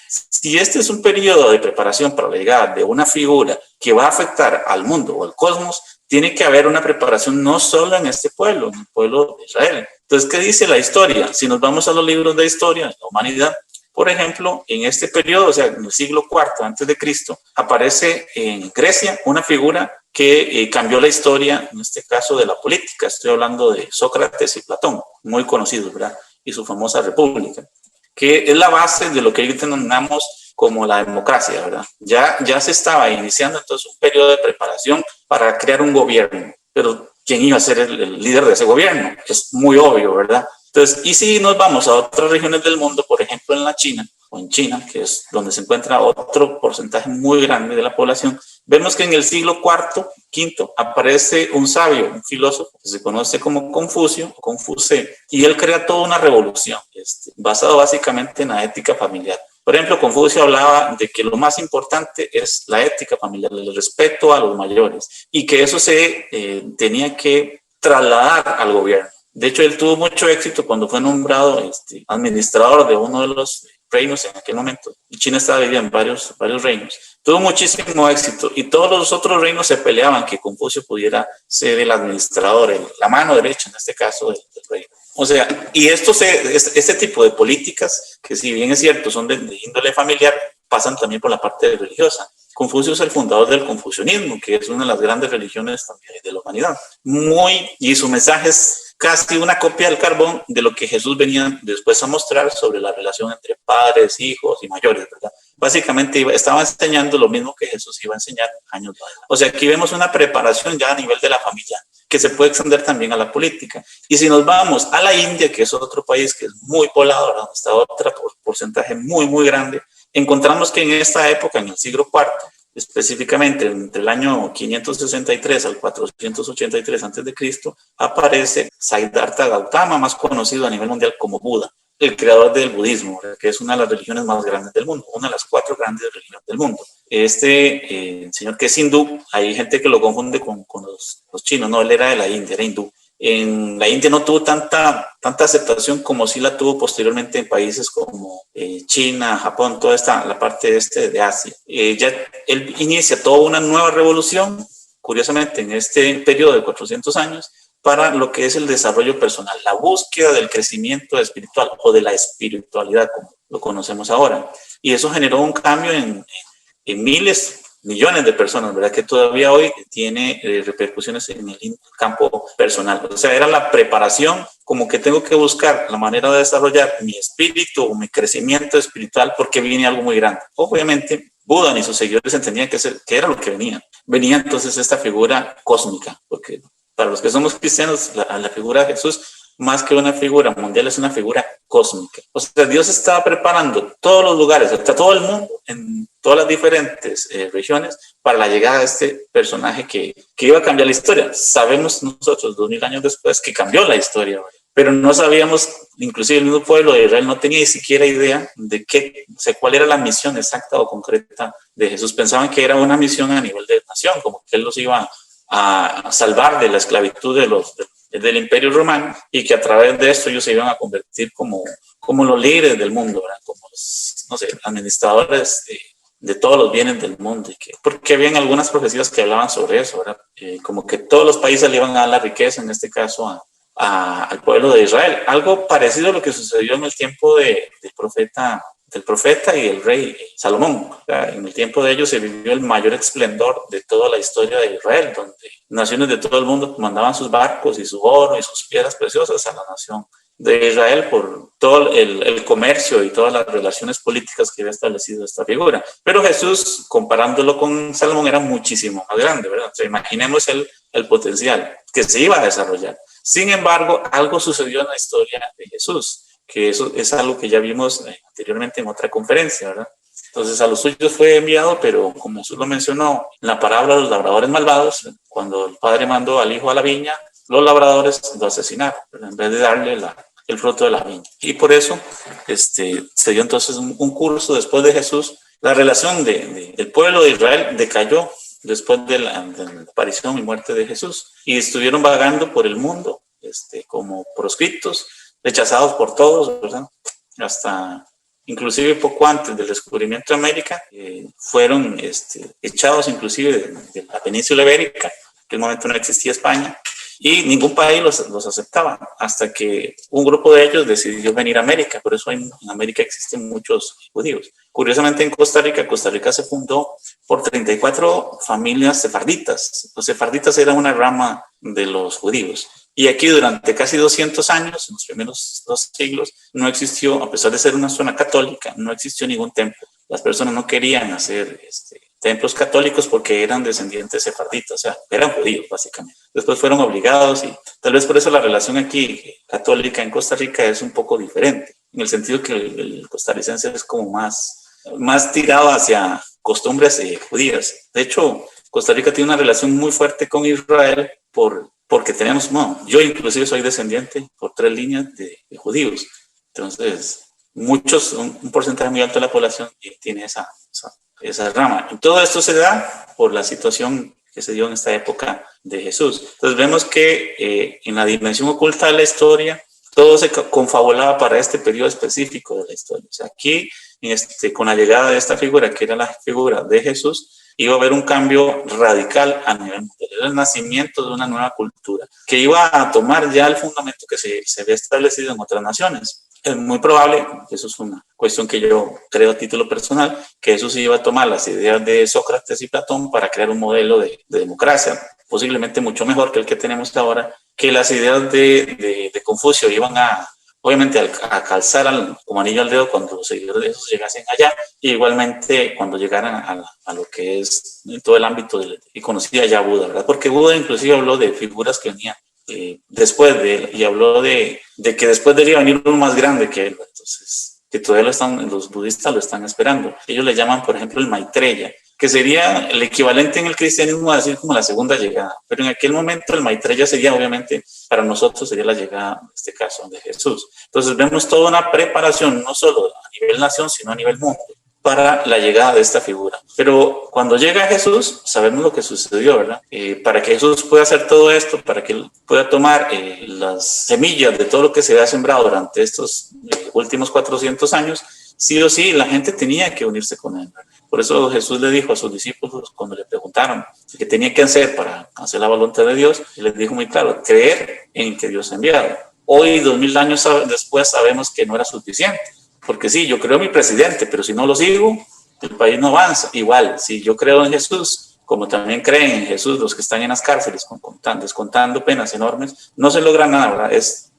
Si este es un periodo de preparación para la llegada de una figura que va a afectar al mundo o al cosmos, tiene que haber una preparación no solo en este pueblo, en el pueblo de Israel. Entonces, ¿qué dice la historia? Si nos vamos a los libros de historia de la humanidad, por ejemplo, en este periodo, o sea, en el siglo IV antes de Cristo, aparece en Grecia una figura que cambió la historia, en este caso de la política. Estoy hablando de Sócrates y Platón, muy conocidos, ¿verdad? Y su famosa república, que es la base de lo que hoy denominamos como la democracia, ¿verdad? Ya se estaba iniciando entonces un periodo de preparación para crear un gobierno, pero ¿quién iba a ser el líder de ese gobierno? Es muy obvio, ¿verdad? Entonces, y si nos vamos a otras regiones del mundo, por ejemplo en la China, o en China, que es donde se encuentra otro porcentaje muy grande de la población, vemos que en el siglo IV aparece un sabio, un filósofo, que se conoce como Confucio, y él crea toda una revolución, basado básicamente en la ética familiar. Por ejemplo, Confucio hablaba de que lo más importante es la ética familiar, el respeto a los mayores, y que eso se tenía que trasladar al gobierno. De hecho, él tuvo mucho éxito cuando fue nombrado administrador de uno de los reinos en aquel momento. China estaba dividida en varios reinos. Tuvo muchísimo éxito y todos los otros reinos se peleaban que Confucio pudiera ser el administrador, la mano derecha en este caso del reino. O sea, y este tipo de políticas, que si bien es cierto son de índole familiar, pasan también por la parte religiosa. Confucio es el fundador del confucianismo, que es una de las grandes religiones también de la humanidad. Y su mensaje es casi una copia del carbón de lo que Jesús venía después a mostrar sobre la relación entre padres, hijos y mayores, ¿verdad? Básicamente estaba enseñando lo mismo que Jesús iba a enseñar años después. O sea, aquí vemos una preparación ya a nivel de la familia, que se puede extender también a la política. Y si nos vamos a la India, que es otro país que es muy poblado, donde está otro porcentaje muy, muy grande, encontramos que en esta época, en el siglo IV, específicamente entre el año 563 al 483 a.C., aparece Siddhartha Gautama, más conocido a nivel mundial como Buda, el creador del budismo, que es una de las religiones más grandes del mundo, una de las 4 grandes religiones del mundo. Señor que es hindú, hay gente que lo confunde con los chinos, no, él era de la India, era hindú. En la India no tuvo tanta aceptación como sí la tuvo posteriormente en países como China, Japón, toda la parte de Asia. Ya él inicia toda una nueva revolución, curiosamente en este periodo de 400 años, para lo que es el desarrollo personal, la búsqueda del crecimiento espiritual o de la espiritualidad, como lo conocemos ahora. Y eso generó un cambio en millones de personas, ¿verdad? Que todavía hoy tiene repercusiones en el campo personal. O sea, era la preparación, como que tengo que buscar la manera de desarrollar mi espíritu o mi crecimiento espiritual porque viene algo muy grande. Obviamente, Buda ni sus seguidores entendían que era lo que venía. Venía entonces esta figura cósmica, porque para los que somos cristianos, la figura de Jesús, más que una figura mundial, es una figura cósmica. O sea, Dios estaba preparando todos los lugares, hasta todo el mundo, en todas las diferentes regiones, para la llegada de este personaje que iba a cambiar la historia. Sabemos nosotros, 2000 años después, que cambió la historia, pero no sabíamos, inclusive el mismo pueblo de Israel no tenía ni siquiera idea de cuál era la misión exacta o concreta de Jesús. Pensaban que era una misión a nivel de nación, como que Él los iba a salvar de la esclavitud del Imperio Romano y que a través de esto ellos se iban a convertir como los líderes del mundo, ¿verdad? Como los, no sé, administradores de todos los bienes del mundo. Porque habían algunas profecías que hablaban sobre eso, ¿verdad? Como que todos los países le iban a dar la riqueza, en este caso al pueblo de Israel. Algo parecido a lo que sucedió en el tiempo del profeta y el rey Salomón. En el tiempo de ellos se vivió el mayor esplendor de toda la historia de Israel, donde naciones de todo el mundo mandaban sus barcos y su oro y sus piedras preciosas a la nación de Israel por todo el comercio y todas las relaciones políticas que había establecido esta figura. Pero Jesús, comparándolo con Salomón, era muchísimo más grande, ¿verdad? O sea, imaginemos el potencial que se iba a desarrollar. Sin embargo, algo sucedió en la historia de Jesús, que eso es algo que ya vimos anteriormente en otra conferencia, ¿verdad? Entonces a los suyos fue enviado, pero como Jesús lo mencionó en la parábola de los labradores malvados, cuando el padre mandó al hijo a la viña, los labradores lo asesinaron, ¿verdad? En vez de darle el fruto de la viña. Y por eso se dio entonces un curso después de Jesús. La relación del pueblo de Israel decayó después de la aparición y muerte de Jesús, y estuvieron vagando por el mundo como proscriptos, rechazados por todos, ¿verdad? Hasta inclusive poco antes del descubrimiento de América, fueron echados inclusive de la península ibérica. En aquel momento no existía España, y ningún país los aceptaba, hasta que un grupo de ellos decidió venir a América. Por eso en América existen muchos judíos. Curiosamente en Costa Rica se fundó por 34 familias sefarditas. Los sefarditas eran una rama de los judíos. Y aquí durante casi 200 años, en los primeros 2 siglos, no existió, a pesar de ser una zona católica, no existió ningún templo. Las personas no querían hacer templos católicos porque eran descendientes sefarditas, o sea, eran judíos básicamente. Después fueron obligados, y tal vez por eso la relación aquí católica en Costa Rica es un poco diferente, en el sentido que el costarricense es como más tirado hacia costumbres judías. De hecho, Costa Rica tiene una relación muy fuerte con Israel porque tenemos, yo inclusive soy descendiente por 3 líneas de judíos. Entonces, un porcentaje muy alto de la población tiene esa rama. Y todo esto se da por la situación que se dio en esta época de Jesús. Entonces vemos que en la dimensión oculta de la historia, todo se confabulaba para este periodo específico de la historia. O sea, aquí, con la llegada de esta figura, que era la figura de Jesús, iba a haber un cambio radical a nivel mundial. Era el nacimiento de una nueva cultura que iba a tomar ya el fundamento que se había establecido en otras naciones. Es muy probable, eso es una cuestión que yo creo a título personal, que eso se iba a tomar las ideas de Sócrates y Platón para crear un modelo de democracia, posiblemente mucho mejor que el que tenemos ahora, que las ideas de Confucio iban obviamente a calzar como anillo al dedo cuando los seguidores de Jesús llegasen allá, y igualmente cuando llegaran a lo que es en todo el ámbito y conocía ya Buda, ¿verdad? Porque Buda inclusive habló de figuras que venían después de él, y habló de que después de él iba a venir uno más grande que él. Entonces, que todavía los budistas lo están esperando. Ellos le llaman, por ejemplo, el Maitreya, que sería el equivalente en el cristianismo a decir como la segunda llegada. Pero en aquel momento el Maitreya sería, obviamente, para nosotros sería la llegada, en este caso, de Jesús. Entonces vemos toda una preparación, no solo a nivel nación, sino a nivel mundo, para la llegada de esta figura. Pero cuando llega Jesús, sabemos lo que sucedió, ¿verdad? Para que Jesús pueda hacer todo esto, para que él pueda tomar las semillas de todo lo que se había sembrado durante estos últimos 400 años, sí o sí, la gente tenía que unirse con él. Por eso Jesús le dijo a sus discípulos, cuando le preguntaron qué tenía que hacer para hacer la voluntad de Dios, y les dijo muy claro, creer en que Dios ha enviado. Hoy, 2000 años después, sabemos que no era suficiente. Porque sí, yo creo en mi presidente, pero si no lo sigo, el país no avanza. Igual, si yo creo en Jesús, como también creen en Jesús los que están en las cárceles descontando penas enormes, no se logra nada, ¿verdad? Es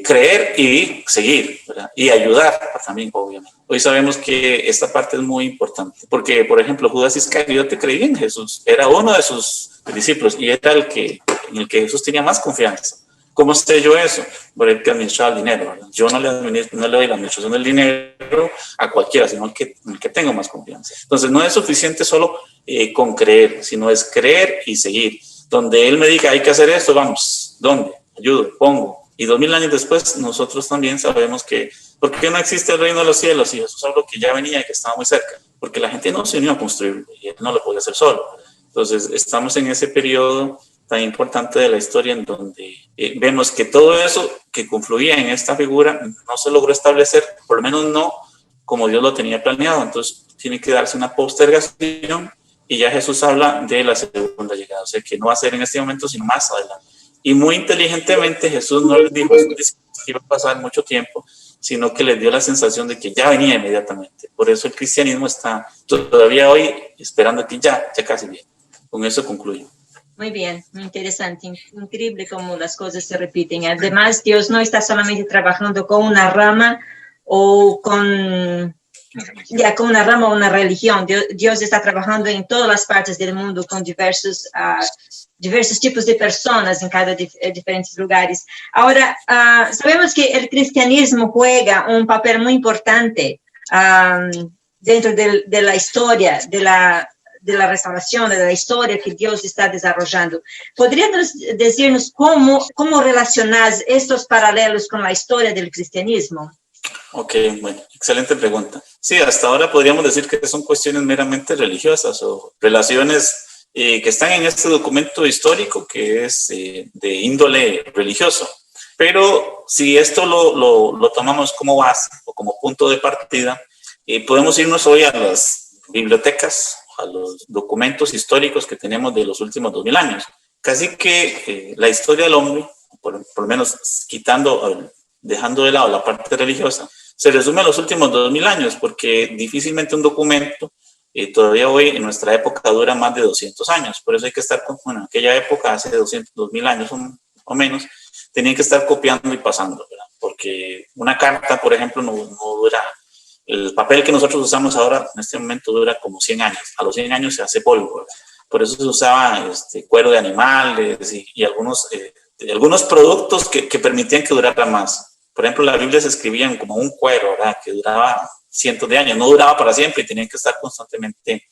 creer y seguir, ¿verdad? Y ayudar también, obviamente. Hoy sabemos que esta parte es muy importante, porque, por ejemplo, Judas Iscariote creía en Jesús, era uno de sus discípulos y era en el que Jesús tenía más confianza. ¿Cómo sé yo eso? Por el que administraba el dinero, ¿verdad? Yo no le doy la administración del dinero a cualquiera, sino al que tengo más confianza. Entonces, no es suficiente solo con creer, sino es creer y seguir. Donde Él me diga, hay que hacer esto, vamos. ¿Dónde? Ayudo, pongo. Y 2000 años después, nosotros también sabemos que, ¿por qué no existe el reino de los cielos? Y Jesús habló que ya venía y que estaba muy cerca. Porque la gente no se unió a construirlo y Él no lo podía hacer solo. Entonces, estamos en ese periodo tan importante de la historia en donde vemos que todo eso que confluía en esta figura no se logró establecer, por lo menos no como Dios lo tenía planeado. Entonces tiene que darse una postergación y ya Jesús habla de la segunda llegada, o sea que no va a ser en este momento sino más adelante. Y muy inteligentemente Jesús no les dijo que iba a pasar mucho tiempo, sino que les dio la sensación de que ya venía inmediatamente. Por eso el cristianismo está todavía hoy esperando que ya casi viene. Con eso concluyo. Muy bien, muy interesante, increíble cómo las cosas se repiten. Además, Dios no está solamente trabajando con una rama o con una rama o una religión. Dios está trabajando en todas las partes del mundo con diversos tipos de personas en cada diferentes lugares. Ahora, sabemos que el cristianismo juega un papel muy importante dentro de la historia, de la restauración, de la historia que Dios está desarrollando. ¿Podrías decirnos cómo relacionas estos paralelos con la historia del cristianismo? Ok, bueno, excelente pregunta. Sí, hasta ahora podríamos decir que son cuestiones meramente religiosas o relaciones que están en este documento histórico que es de índole religioso. Pero si esto lo tomamos como base o como punto de partida, podemos irnos hoy a las bibliotecas, a los documentos históricos que tenemos de los últimos 2000 años. Casi que la historia del hombre, por lo menos dejando de lado la parte religiosa, se resume a los últimos 2000 años, porque difícilmente un documento todavía hoy en nuestra época dura más de 200 años. Por eso hay que estar, en aquella época, hace 2000 años o menos, tenían que estar copiando y pasando, ¿verdad? Porque una carta, por ejemplo, no dura. El papel que nosotros usamos ahora en este momento dura como 100 años. A los 100 años se hace polvo, ¿verdad? Por eso se usaba cuero de animales y algunos productos que permitían que durara más. Por ejemplo, la Biblia se escribía en como un cuero, ¿verdad? Que duraba cientos de años. No duraba para siempre y tenían que estar constantemente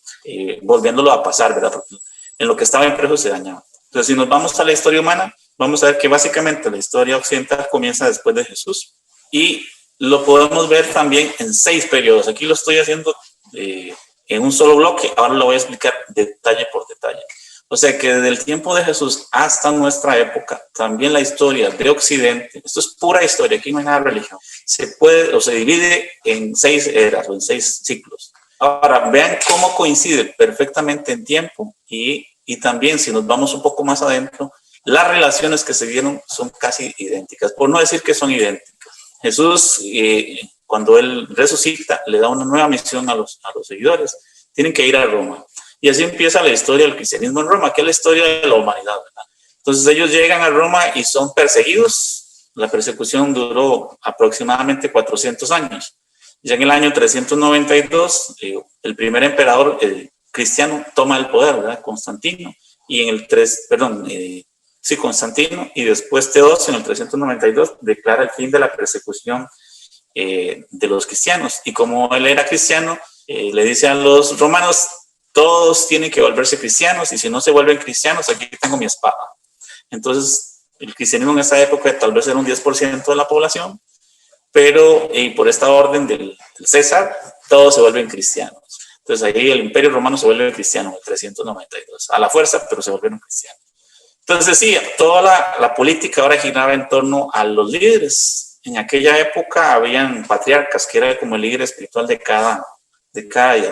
volviéndolo a pasar, ¿verdad? Porque en lo que estaba impreso se dañaba. Entonces, si nos vamos a la historia humana, vamos a ver que básicamente la historia occidental comienza después de Jesús y lo podemos ver también en 6 periodos. Aquí lo estoy haciendo en un solo bloque, ahora lo voy a explicar detalle por detalle. O sea que desde el tiempo de Jesús hasta nuestra época, también la historia de Occidente, esto es pura historia, aquí no hay nada de religión, se puede o se divide en 6 eras o en 6 ciclos. Ahora, vean cómo coincide perfectamente en tiempo y también si nos vamos un poco más adentro, las relaciones que se dieron son casi idénticas, por no decir que son idénticas. Jesús, cuando él resucita, le da una nueva misión a los seguidores, tienen que ir a Roma. Y así empieza la historia del cristianismo en Roma, que es la historia de la humanidad, ¿verdad? Entonces ellos llegan a Roma y son perseguidos. La persecución duró aproximadamente 400 años. Ya en el año 392, el primer emperador cristiano toma el poder, ¿verdad? Constantino. Y en el Constantino. Y después Teodosio, en el 392, declara el fin de la persecución de los cristianos. Y como él era cristiano, le dice a los romanos, todos tienen que volverse cristianos y si no se vuelven cristianos, aquí tengo mi espada. Entonces, el cristianismo en esa época tal vez era un 10% de la población, pero por esta orden del César, todos se vuelven cristianos. Entonces ahí el Imperio Romano se vuelve cristiano en el 392, a la fuerza, pero se volvieron cristianos. Entonces sí, toda la política ahora giraba en torno a los líderes. En aquella época habían patriarcas, que era como el líder espiritual de cada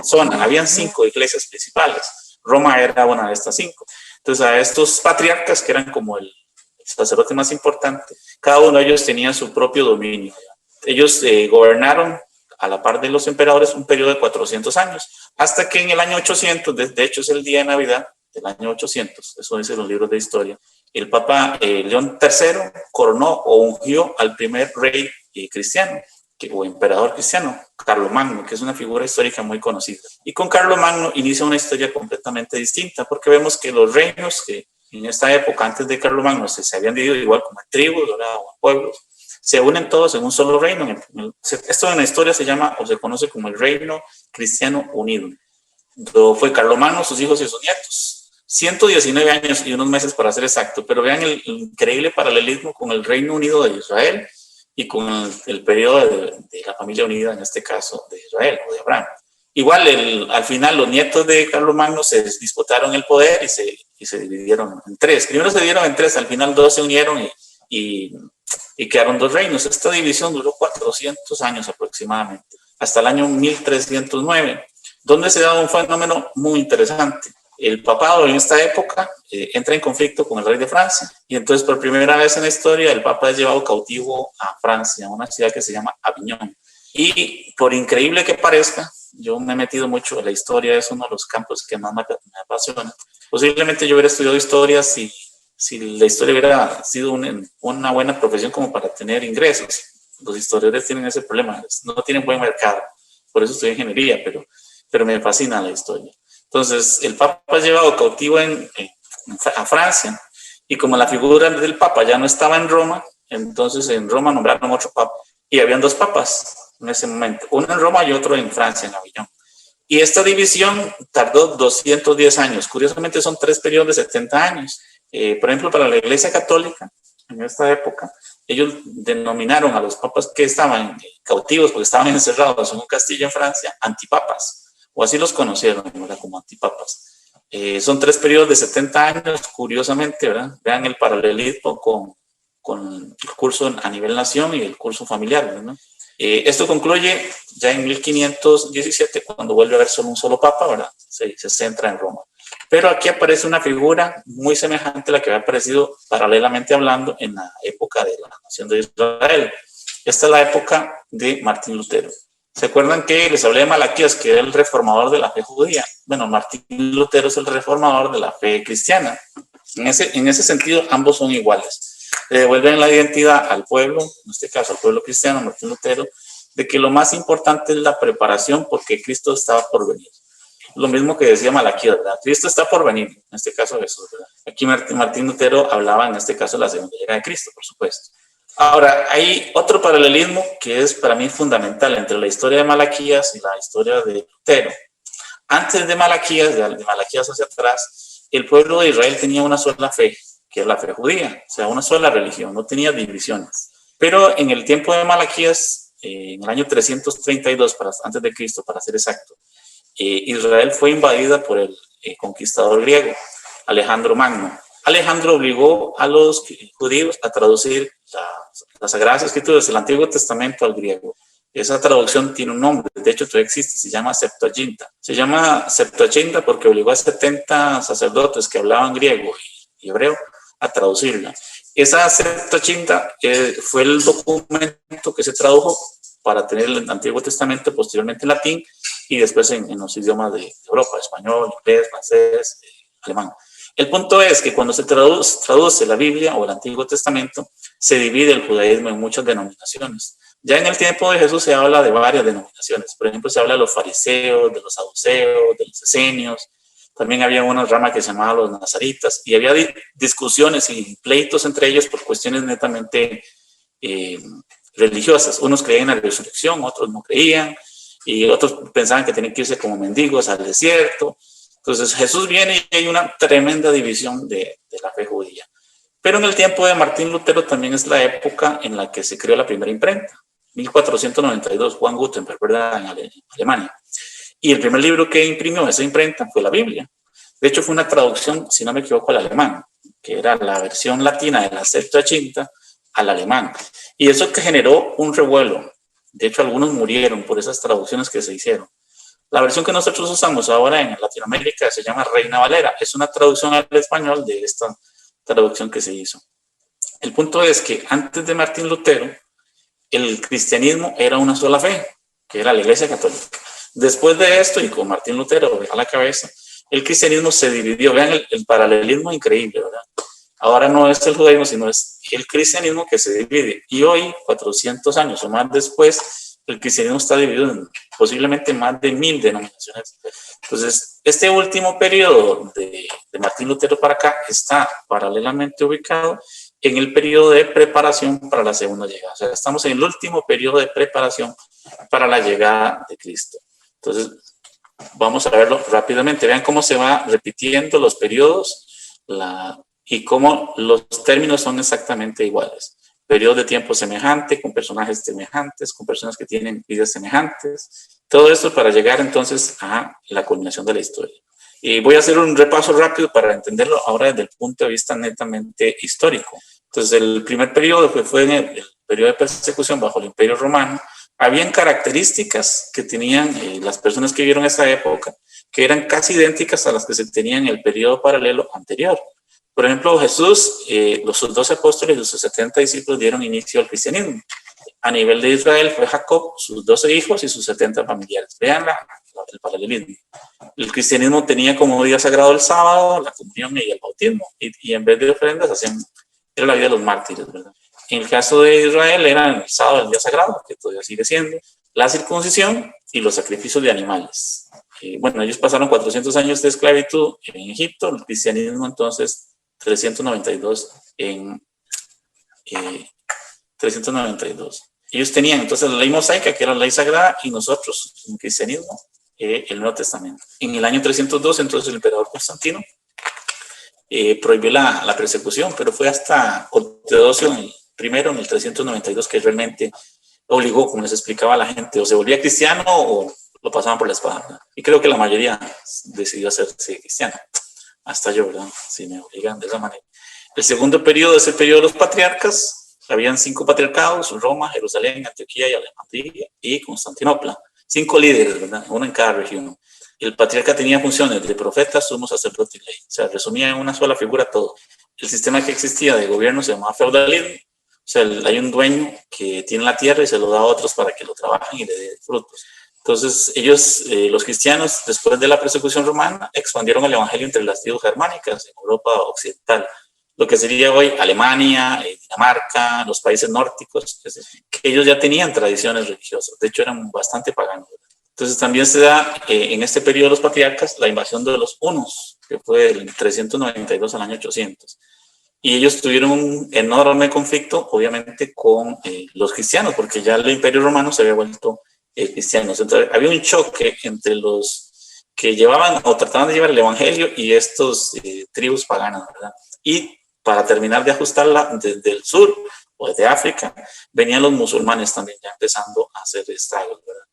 zona. Habían 5 iglesias principales. Roma era una de estas 5. Entonces a estos patriarcas, que eran como el sacerdote más importante, cada uno de ellos tenía su propio dominio. Ellos gobernaron a la par de los emperadores un periodo de 400 años, hasta que en el año 800, de hecho es el día de Navidad del año 800, eso dicen los libros de historia, el Papa León III coronó o ungió al primer rey cristiano, o emperador cristiano, Carlomagno, que es una figura histórica muy conocida. Y con Carlomagno inicia una historia completamente distinta, porque vemos que los reinos que en esta época, antes de Carlomagno, se habían dividido igual como tribus o pueblos, se unen todos en un solo reino. Esto en la historia se llama o se conoce como el Reino Cristiano Unido. Fue Carlomagno, sus hijos y sus nietos. 119 años y unos meses para ser exacto, pero vean el increíble paralelismo con el Reino Unido de Israel y con el periodo de la familia unida, en este caso de Israel o de Abraham. Igual, al final, los nietos de Carlomagno se disputaron el poder y se dividieron en 3. Primero se dividieron en 3, al final 2 se unieron y quedaron 2 reinos. Esta división duró 400 años aproximadamente, hasta el año 1309, donde se da un fenómeno muy interesante. El papado en esta época entra en conflicto con el rey de Francia y entonces por primera vez en la historia el papa es llevado cautivo a Francia, a una ciudad que se llama Aviñón. Y por increíble que parezca, yo me he metido mucho en la historia, es uno de los campos que más me apasiona. Posiblemente yo hubiera estudiado historia si la historia hubiera sido una buena profesión como para tener ingresos. Los historiadores tienen ese problema, no tienen buen mercado, por eso estudié ingeniería, pero me fascina la historia. Entonces, el Papa es llevado cautivo a Francia y como la figura del Papa ya no estaba en Roma, entonces en Roma nombraron otro Papa. Y habían 2 papas en ese momento, uno en Roma y otro en Francia, en Aviñón. Y esta división tardó 210 años. Curiosamente son 3 periodos de 70 años. Por ejemplo, para la Iglesia Católica, en esta época, ellos denominaron a los papas que estaban cautivos porque estaban encerrados en un castillo en Francia, antipapas. O así los conocieron, ¿verdad? Como antipapas. Son 3 periodos de 70 años, curiosamente, ¿verdad? Vean el paralelismo con el curso a nivel nación y el curso familiar, ¿verdad? Esto concluye ya en 1517, cuando vuelve a haber solo un solo papa, ¿verdad? Se centra en Roma. Pero aquí aparece una figura muy semejante a la que había aparecido paralelamente hablando en la época de la nación de Israel. Esta es la época de Martín Lutero. ¿Se acuerdan que les hablé de Malaquías, que era el reformador de la fe judía? Bueno, Martín Lutero es el reformador de la fe cristiana. En ese sentido, ambos son iguales. Le devuelven la identidad al pueblo, en este caso al pueblo cristiano, Martín Lutero, de que lo más importante es la preparación porque Cristo estaba por venir. Lo mismo que decía Malaquías, ¿verdad? Cristo está por venir, en este caso Jesús, ¿verdad? Aquí Martín Lutero hablaba en este caso de la segunda llegada de Cristo, por supuesto. Ahora, hay otro paralelismo que es para mí fundamental entre la historia de Malaquías y la historia de Lutero. Antes de Malaquías hacia atrás, el pueblo de Israel tenía una sola fe, que es la fe judía, o sea, una sola religión, no tenía divisiones. Pero en el tiempo de Malaquías, en el año 332 antes de Cristo, para ser exacto, Israel fue invadida por el conquistador griego, Alejandro Magno. Alejandro obligó a los judíos a traducir las Sagradas Escrituras del Antiguo Testamento al griego. Esa traducción tiene un nombre, de hecho todavía existe, se llama Septuaginta. Se llama Septuaginta porque obligó a 70 sacerdotes que hablaban griego y hebreo a traducirla. Esa Septuaginta fue el documento que se tradujo para tener el Antiguo Testamento, posteriormente en latín y después en los idiomas de Europa, español, inglés, francés, alemán. El punto es que cuando se traduce la Biblia o el Antiguo Testamento, se divide el judaísmo en muchas denominaciones. Ya en el tiempo de Jesús se habla de varias denominaciones. Por ejemplo, se habla de los fariseos, de los saduceos, de los esenios. También había una rama que se llamaba los nazaritas y había discusiones y pleitos entre ellos por cuestiones netamente religiosas. Unos creían en la resurrección, otros no creían y otros pensaban que tenían que irse como mendigos al desierto. Entonces Jesús viene y hay una tremenda división de la fe judía. Pero en el tiempo de Martín Lutero también es la época en la que se creó la primera imprenta, 1492, Juan Gutenberg, ¿verdad? En Alemania. Y el primer libro que imprimió esa imprenta fue la Biblia. De hecho, fue una traducción, si no me equivoco, al alemán, que era la versión latina de la Septuaginta al alemán. Y eso que generó un revuelo. De hecho, algunos murieron por esas traducciones que se hicieron. La versión que nosotros usamos ahora en Latinoamérica se llama Reina Valera. Es una traducción al español de esta traducción que se hizo. El punto es que antes de Martín Lutero, el cristianismo era una sola fe, que era la Iglesia Católica. Después de esto, y con Martín Lutero a la cabeza, el cristianismo se dividió. Vean el paralelismo increíble, ¿verdad? Ahora no es el judaísmo, sino es el cristianismo que se divide. Y hoy, 400 años o más después, el cristianismo está dividido en posiblemente más de 1000 denominaciones. Entonces, este último periodo de Martín Lutero para acá está paralelamente ubicado en el periodo de preparación para la segunda llegada. O sea, estamos en el último periodo de preparación para la llegada de Cristo. Entonces, vamos a verlo rápidamente. Vean cómo se va repitiendo los periodos y cómo los términos son exactamente iguales. Periodo de tiempo semejante, con personajes semejantes, con personas que tienen vidas semejantes. Todo esto para llegar entonces a la culminación de la historia. Y voy a hacer un repaso rápido para entenderlo ahora desde el punto de vista netamente histórico. Entonces, el primer periodo fue en el periodo de persecución bajo el Imperio Romano. Habían características que tenían las personas que vivieron esa época, que eran casi idénticas a las que se tenían en el periodo paralelo anterior. Por ejemplo, Jesús, sus 12 apóstoles y sus 70 discípulos dieron inicio al cristianismo. A nivel de Israel fue Jacob, sus 12 hijos y sus 70 familiares. Vean el paralelismo. El cristianismo tenía como día sagrado el sábado, la comunión y el bautismo. Y en vez de ofrendas, era la vida de los mártires, ¿verdad? En el caso de Israel era el sábado, el día sagrado, que todavía sigue siendo, la circuncisión y los sacrificios de animales. Bueno, ellos pasaron 400 años de esclavitud en Egipto, el cristianismo entonces 392 392. Ellos tenían entonces la ley mosaica, que era la ley sagrada, y nosotros, en cristianismo, el Nuevo Testamento. En el año 302, entonces el emperador Constantino prohibió la persecución, pero fue hasta Teodosio primero, en el 392, que realmente obligó, como les explicaba a la gente, o se volvía cristiano o lo pasaban por la espada, ¿verdad? Y creo que la mayoría decidió hacerse cristiano. Hasta yo, ¿verdad? Si me obligan de esa manera. El segundo periodo es el periodo de los patriarcas. Habían 5 patriarcados: Roma, Jerusalén, Antioquía y Alejandría y Constantinopla. 5 líderes, ¿verdad? Uno en cada región. El patriarca tenía funciones de profeta, sumo sacerdote y ley. O sea, resumía en una sola figura todo. El sistema que existía de gobierno se llamaba feudalismo. O sea, hay un dueño que tiene la tierra y se lo da a otros para que lo trabajen y le den frutos. Entonces, ellos, los cristianos, después de la persecución romana, expandieron el evangelio entre las tribus germánicas en Europa occidental, lo que sería hoy Alemania, Dinamarca, los países nórdicos, que ellos ya tenían tradiciones religiosas, de hecho eran bastante paganos. Entonces, también se da en este periodo de los patriarcas la invasión de los hunos, que fue del 392 al año 800. Y ellos tuvieron un enorme conflicto, obviamente, con los cristianos, porque ya el Imperio Romano se había vuelto cristianos. Entonces, había un choque entre los que llevaban o trataban de llevar el evangelio y estos tribus paganas, ¿verdad? Y para terminar de ajustarla, desde el sur, o desde África, venían los musulmanes también ya empezando a hacer estragos, ¿verdad?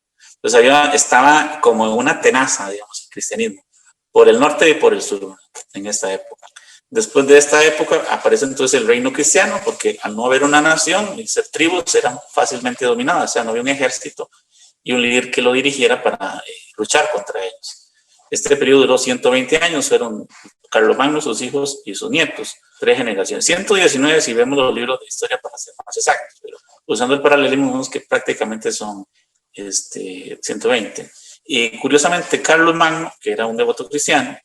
Entonces estaba como en una tenaza, digamos, el cristianismo, por el norte y por el sur, ¿verdad? En esta época. Después de esta época aparece entonces el reino cristiano, porque al no haber una nación y ser tribus eran fácilmente dominadas, o sea, no había un ejército y un líder que lo dirigiera para luchar contra ellos. Este periodo duró 120 años, fueron Carlomagno, sus hijos y sus nietos, 3 generaciones. 119 si vemos los libros de historia para ser más exactos, pero usando el paralelismo vemos que prácticamente son 120. Y curiosamente Carlomagno, que era un devoto cristiano,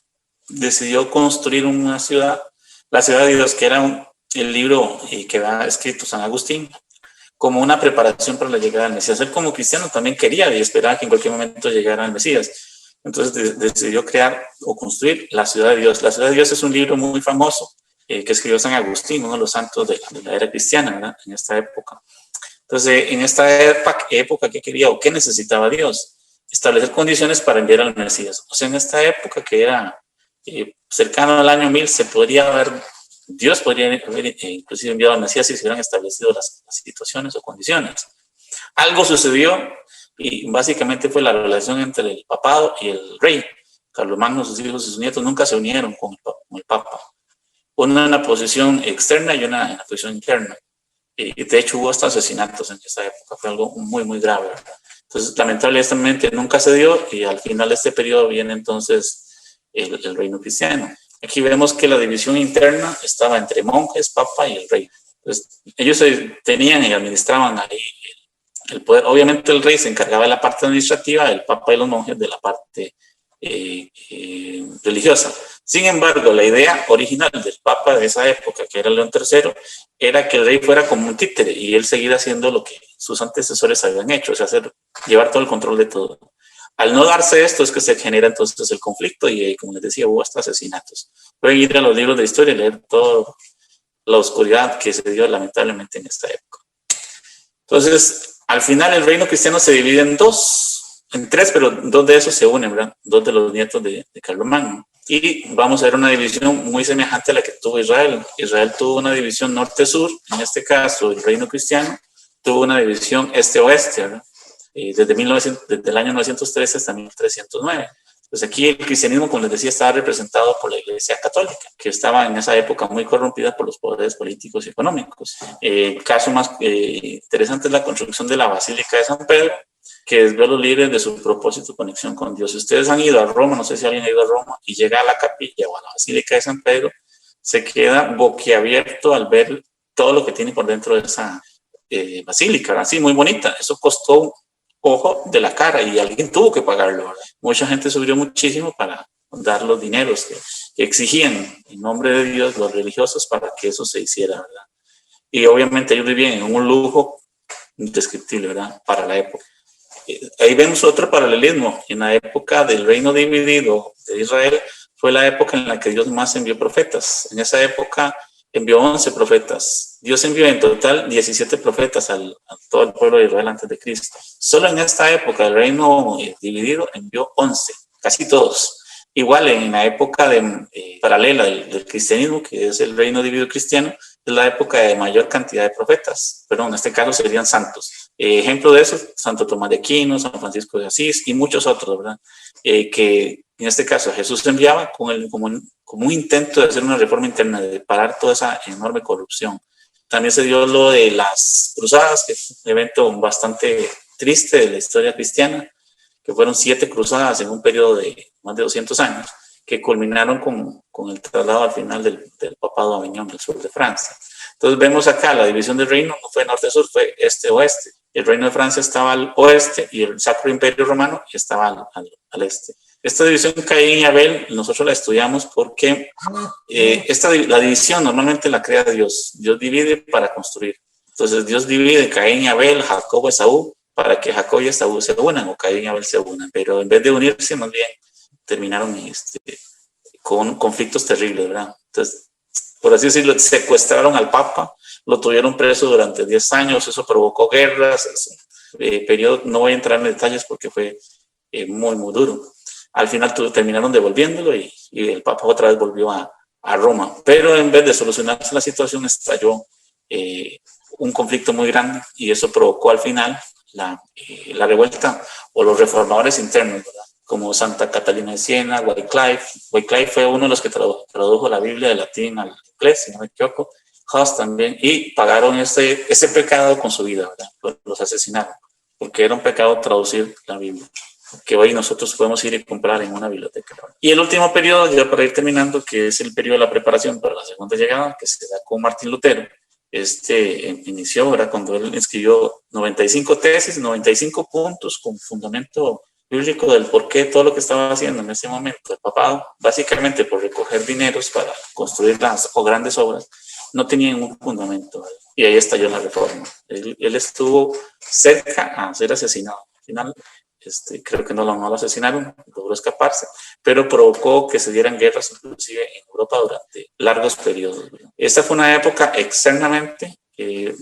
decidió construir una ciudad, la ciudad de Dios, que era el libro que va escrito San Agustín, como una preparación para la llegada del Mesías. Él como cristiano también quería y esperaba que en cualquier momento llegara el Mesías. Entonces decidió crear o construir la ciudad de Dios. La ciudad de Dios es un libro muy famoso que escribió San Agustín, uno de los santos de la era cristiana, ¿verdad? En esta época. Entonces, en esta época, ¿qué quería o qué necesitaba Dios? Establecer condiciones para enviar al Mesías. O sea, en esta época que era cercano al año 1000, Dios podría haber inclusive enviado al Mesías si se hubieran establecido las situaciones o condiciones. Algo sucedió y básicamente fue la relación entre el papado y el rey. Carlomagno, sus hijos y sus nietos nunca se unieron con el papa. Una en la posición externa y una en la posición interna. Y de hecho hubo hasta asesinatos en esa época, fue algo muy, muy grave, ¿verdad? Entonces, lamentablemente nunca se dio y al final de este periodo viene entonces el reino cristiano. Aquí vemos que la división interna estaba entre monjes, papa y el rey. Entonces, ellos tenían y administraban ahí el poder. Obviamente el rey se encargaba de la parte administrativa, el papa y los monjes de la parte religiosa. Sin embargo, la idea original del papa de esa época, que era León III, era que el rey fuera como un títere y él seguir haciendo lo que sus antecesores habían hecho, o sea, llevar todo el control de todo. Al no darse esto es que se genera entonces el conflicto y como les decía, hubo hasta asesinatos. Pueden ir a los libros de historia y leer toda la oscuridad que se dio lamentablemente en esta época. Entonces, al final el reino cristiano se divide en tres, pero 2 de esos se unen, ¿verdad? 2 de los nietos de Carlomagno. Y vamos a ver una división muy semejante a la que tuvo Israel. Israel tuvo una división norte-sur, en este caso el reino cristiano tuvo una división este-oeste, ¿verdad? Desde el año 913 hasta 1309. Pues aquí el cristianismo, como les decía, estaba representado por la Iglesia Católica, que estaba en esa época muy corrompida por los poderes políticos y económicos. El caso más interesante es la construcción de la Basílica de San Pedro, que desvió a los líderes de su propósito de conexión con Dios. Si ustedes han ido a Roma, no sé si alguien ha ido a Roma, y llega a la capilla o a la Basílica de San Pedro, se queda boquiabierto al ver todo lo que tiene por dentro de esa basílica, así muy bonita. Eso costó ojo de la cara y alguien tuvo que pagarlo, ¿verdad? Mucha gente subió muchísimo para dar los dineros que exigían en nombre de Dios los religiosos para que eso se hiciera, ¿verdad? Y obviamente ellos vivían en un lujo indescriptible, ¿verdad? Para la época. Ahí vemos otro paralelismo. En la época del reino dividido de Israel fue la época en la que Dios más envió profetas. En esa época envió 11 profetas. Dios envió en total 17 profetas a todo el pueblo de Israel antes de Cristo. Solo en esta época del reino dividido envió 11, casi todos. Igual en la época paralela del cristianismo, que es el reino dividido cristiano, es la época de mayor cantidad de profetas. Pero en este caso serían santos. Ejemplo de eso, Santo Tomás de Aquino, San Francisco de Asís y muchos otros, ¿verdad? Que en este caso Jesús enviaba como un intento de hacer una reforma interna, de parar toda esa enorme corrupción. También se dio lo de las cruzadas, que es un evento bastante triste de la historia cristiana, que fueron 7 cruzadas en un periodo de más de 200 años, que culminaron con el traslado al final del papado a Avignon, del sur de Francia. Entonces vemos acá la división del reino, no fue norte-sur, fue este-oeste. El reino de Francia estaba al oeste y el Sacro Imperio Romano estaba al este. Esta división Caín y Abel, nosotros la estudiamos porque la división normalmente la crea Dios. Dios divide para construir. Entonces Dios divide Caín y Abel, Jacob y Esaú, para que Jacob y Esaú se unan o Caín y Abel se unan. Pero en vez de unirse, más bien terminaron con conflictos terribles, ¿verdad? Entonces, por así decirlo, secuestraron al Papa, lo tuvieron preso durante 10 años, eso provocó guerras, periodo, no voy a entrar en detalles porque fue muy, muy duro. Al final terminaron devolviéndolo y el Papa otra vez volvió a Roma. Pero en vez de solucionarse la situación, estalló un conflicto muy grande y eso provocó al final la revuelta o los reformadores internos, ¿verdad? Como Santa Catalina de Siena, Wycliffe. Wycliffe fue uno de los que tradujo la Biblia de latín al inglés, si no me equivoco. Huss también, y pagaron ese pecado con su vida, ¿verdad? Los asesinaron, porque era un pecado traducir la Biblia, que hoy nosotros podemos ir y comprar en una biblioteca. Y el último periodo, ya para ir terminando, que es el periodo de la preparación para la segunda llegada, que se da con Martín Lutero. Inició, ¿verdad? Cuando él escribió 95 tesis, 95 puntos con fundamento bíblico del por qué todo lo que estaba haciendo en ese momento el papado, básicamente por recoger dineros para construir las grandes obras, no tenía ningún fundamento, ¿verdad? Y ahí estalló la reforma. Él estuvo cerca a ser asesinado. Al final, creo que no lo asesinaron, logró escaparse, pero provocó que se dieran guerras inclusive en Europa durante largos periodos. Esta fue una época externamente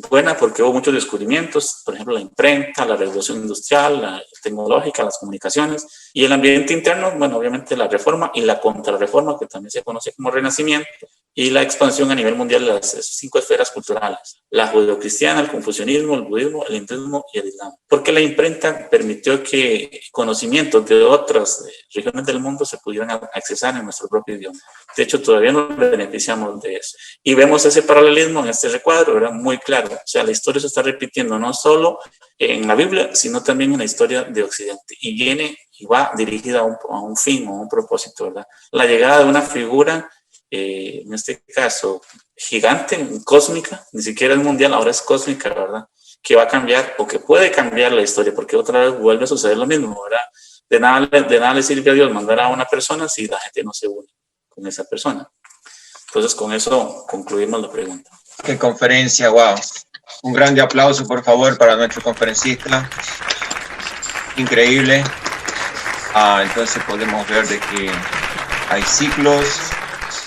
buena porque hubo muchos descubrimientos, por ejemplo la imprenta, la revolución industrial, la tecnológica, las comunicaciones, y el ambiente interno, bueno, obviamente la reforma y la contrarreforma, que también se conoce como renacimiento, y la expansión a nivel mundial de las 5 esferas culturales: la judeocristiana, el confucianismo, el budismo, el hinduismo y el islam. Porque la imprenta permitió que conocimientos de otras regiones del mundo se pudieran accesar en nuestro propio idioma. De hecho, todavía nos beneficiamos de eso. Y vemos ese paralelismo en este recuadro, era muy claro. O sea, la historia se está repitiendo no solo en la Biblia, sino también en la historia de Occidente. Y viene y va dirigida a un fin, a un propósito, ¿verdad? La llegada de una figura, en este caso gigante, cósmica, ni siquiera es mundial, ahora es cósmica, ¿verdad? Que va a cambiar o que puede cambiar la historia, porque otra vez vuelve a suceder lo mismo, ¿verdad? De nada le sirve a Dios mandar a una persona si la gente no se une con esa persona. Entonces, con eso concluimos la pregunta. Qué conferencia, wow. Un grande aplauso, por favor, para nuestro conferencista. Increíble. Entonces podemos ver de que hay ciclos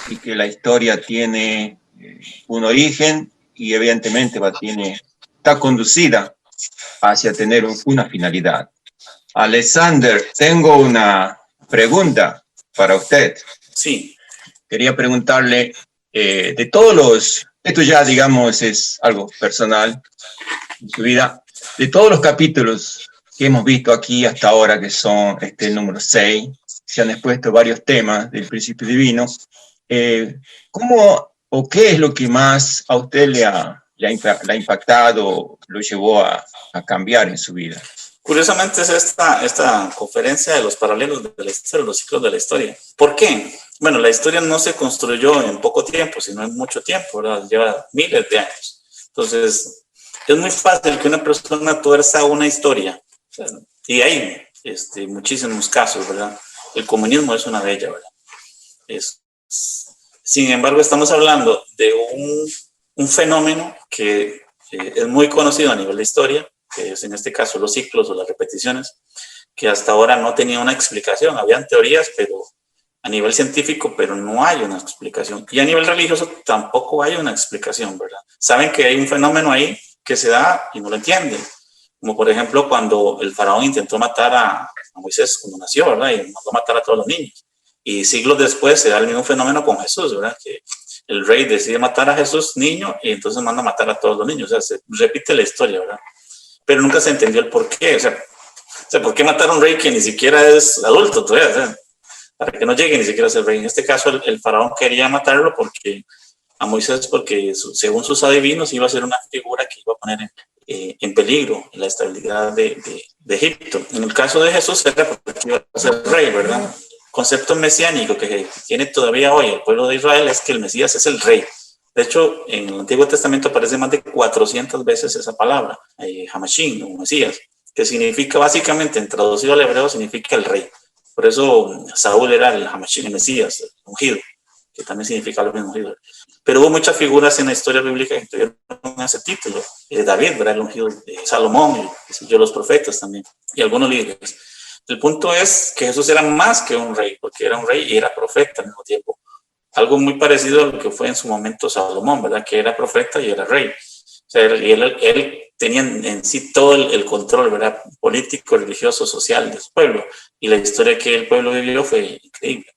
y que la historia tiene un origen y evidentemente está conducida hacia tener una finalidad. Alexander, tengo una pregunta para usted. Sí. Quería preguntarle, de todos esto ya digamos es algo personal en su vida, de todos los capítulos que hemos visto aquí hasta ahora, que son el número 6, se han expuesto varios temas del principio divino. ¿Cómo o qué es lo que más a usted le ha impactado, lo llevó a cambiar en su vida? Curiosamente es esta conferencia de los paralelos de la historia, los ciclos de la historia. ¿Por qué? Bueno, la historia no se construyó en poco tiempo, sino en mucho tiempo, ¿verdad? Lleva miles de años. Entonces, es muy fácil que una persona tuerza una historia. O sea, y hay muchísimos casos, ¿verdad? El comunismo es una de ellas, ¿verdad? Sin embargo, estamos hablando de un fenómeno que es muy conocido a nivel de historia, que es en este caso los ciclos o las repeticiones, que hasta ahora no tenía una explicación. Habían teorías, pero a nivel científico, pero no hay una explicación. Y a nivel religioso tampoco hay una explicación, ¿verdad? Saben que hay un fenómeno ahí que se da y no lo entienden. Como por ejemplo cuando el faraón intentó matar a Moisés cuando nació, ¿verdad? Y mandó matar a todos los niños. Y siglos después se da el mismo fenómeno con Jesús, ¿verdad? Que el rey decide matar a Jesús niño y entonces manda a matar a todos los niños. O sea, se repite la historia, ¿verdad? Pero nunca se entendió el por qué. O sea, ¿por qué matar a un rey que ni siquiera es adulto todavía? O sea, para que no llegue ni siquiera a ser rey. En este caso, el faraón quería matarlo a Moisés porque según sus adivinos iba a ser una figura que iba a poner en peligro la estabilidad de Egipto. En el caso de Jesús era porque iba a ser rey, ¿verdad? El concepto mesiánico que tiene todavía hoy el pueblo de Israel es que el Mesías es el rey. De hecho, en el Antiguo Testamento aparece más de 400 veces esa palabra, Hamashim, o Mesías, que significa básicamente, en traducido al hebreo, significa el rey. Por eso Saúl era el Hamashim, el Mesías, el ungido, que también significa lo mismo, ungido. Pero hubo muchas figuras en la historia bíblica que tuvieron ese título. David, ¿verdad? El ungido, Salomón, los profetas también, y algunos líderes. El punto es que Jesús era más que un rey, porque era un rey y era profeta al mismo tiempo. Algo muy parecido a lo que fue en su momento Salomón, ¿verdad? Que era profeta y era rey. O sea, y él tenía en sí todo el control, ¿verdad? Político, religioso, social de su pueblo. Y la historia que el pueblo vivió fue increíble.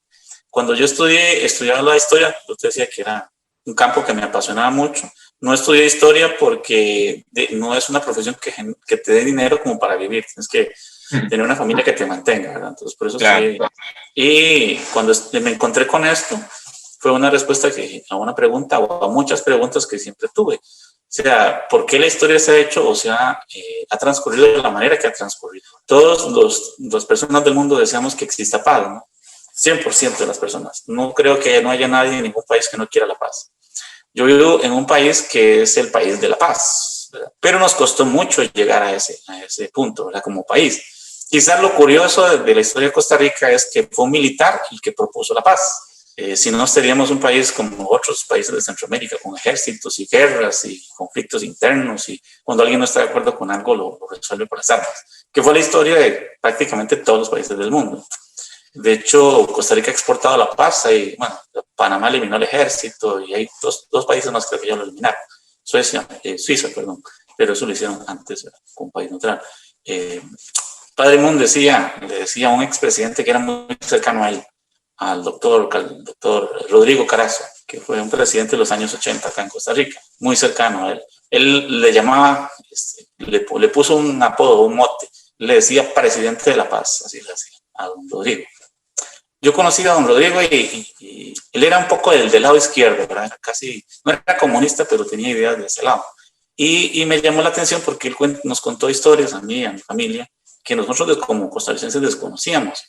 Cuando yo estudiaba la historia, usted decía que era un campo que me apasionaba mucho, No estudié historia porque no es una profesión que te dé dinero como para vivir. Tienes que tener una familia que te mantenga, ¿verdad? Entonces, por eso Claro. estudié. Y cuando me encontré con esto, fue una respuesta a una pregunta o a muchas preguntas que siempre tuve. O sea, ¿por qué la historia se ha hecho o ha transcurrido de la manera que ha transcurrido? Todas las personas del mundo deseamos que exista paz, ¿no? 100% de las personas. No creo que no haya nadie en ningún país que no quiera la paz. Yo vivo en un país que es el país de la paz, ¿verdad? Pero nos costó mucho llegar a ese punto, ¿verdad? Como país. Quizás lo curioso de la historia de Costa Rica es que fue un militar el que propuso la paz. Si no, seríamos un país como otros países de Centroamérica, con ejércitos y guerras y conflictos internos, y cuando alguien no está de acuerdo con algo lo resuelve por las armas, que fue la historia de prácticamente todos los países del mundo. De hecho, Costa Rica ha exportado la paz, y bueno, Panamá eliminó el ejército y hay dos países más que ya lo eliminaron, Suiza, pero eso lo hicieron antes, ¿verdad? Como un país neutral. Padre Moon le decía a un expresidente que era muy cercano a él, al doctor Rodrigo Carazo, que fue un presidente de los años 80 acá en Costa Rica, muy cercano a él. Él le llamaba, le puso un apodo, un mote, le decía presidente de la paz, así le decía a don Rodrigo. Yo conocí a don Rodrigo y él era un poco del lado izquierdo, ¿verdad? No era comunista, pero tenía ideas de ese lado. Y me llamó la atención porque él nos contó historias a mí y a mi familia que nosotros como costarricenses desconocíamos.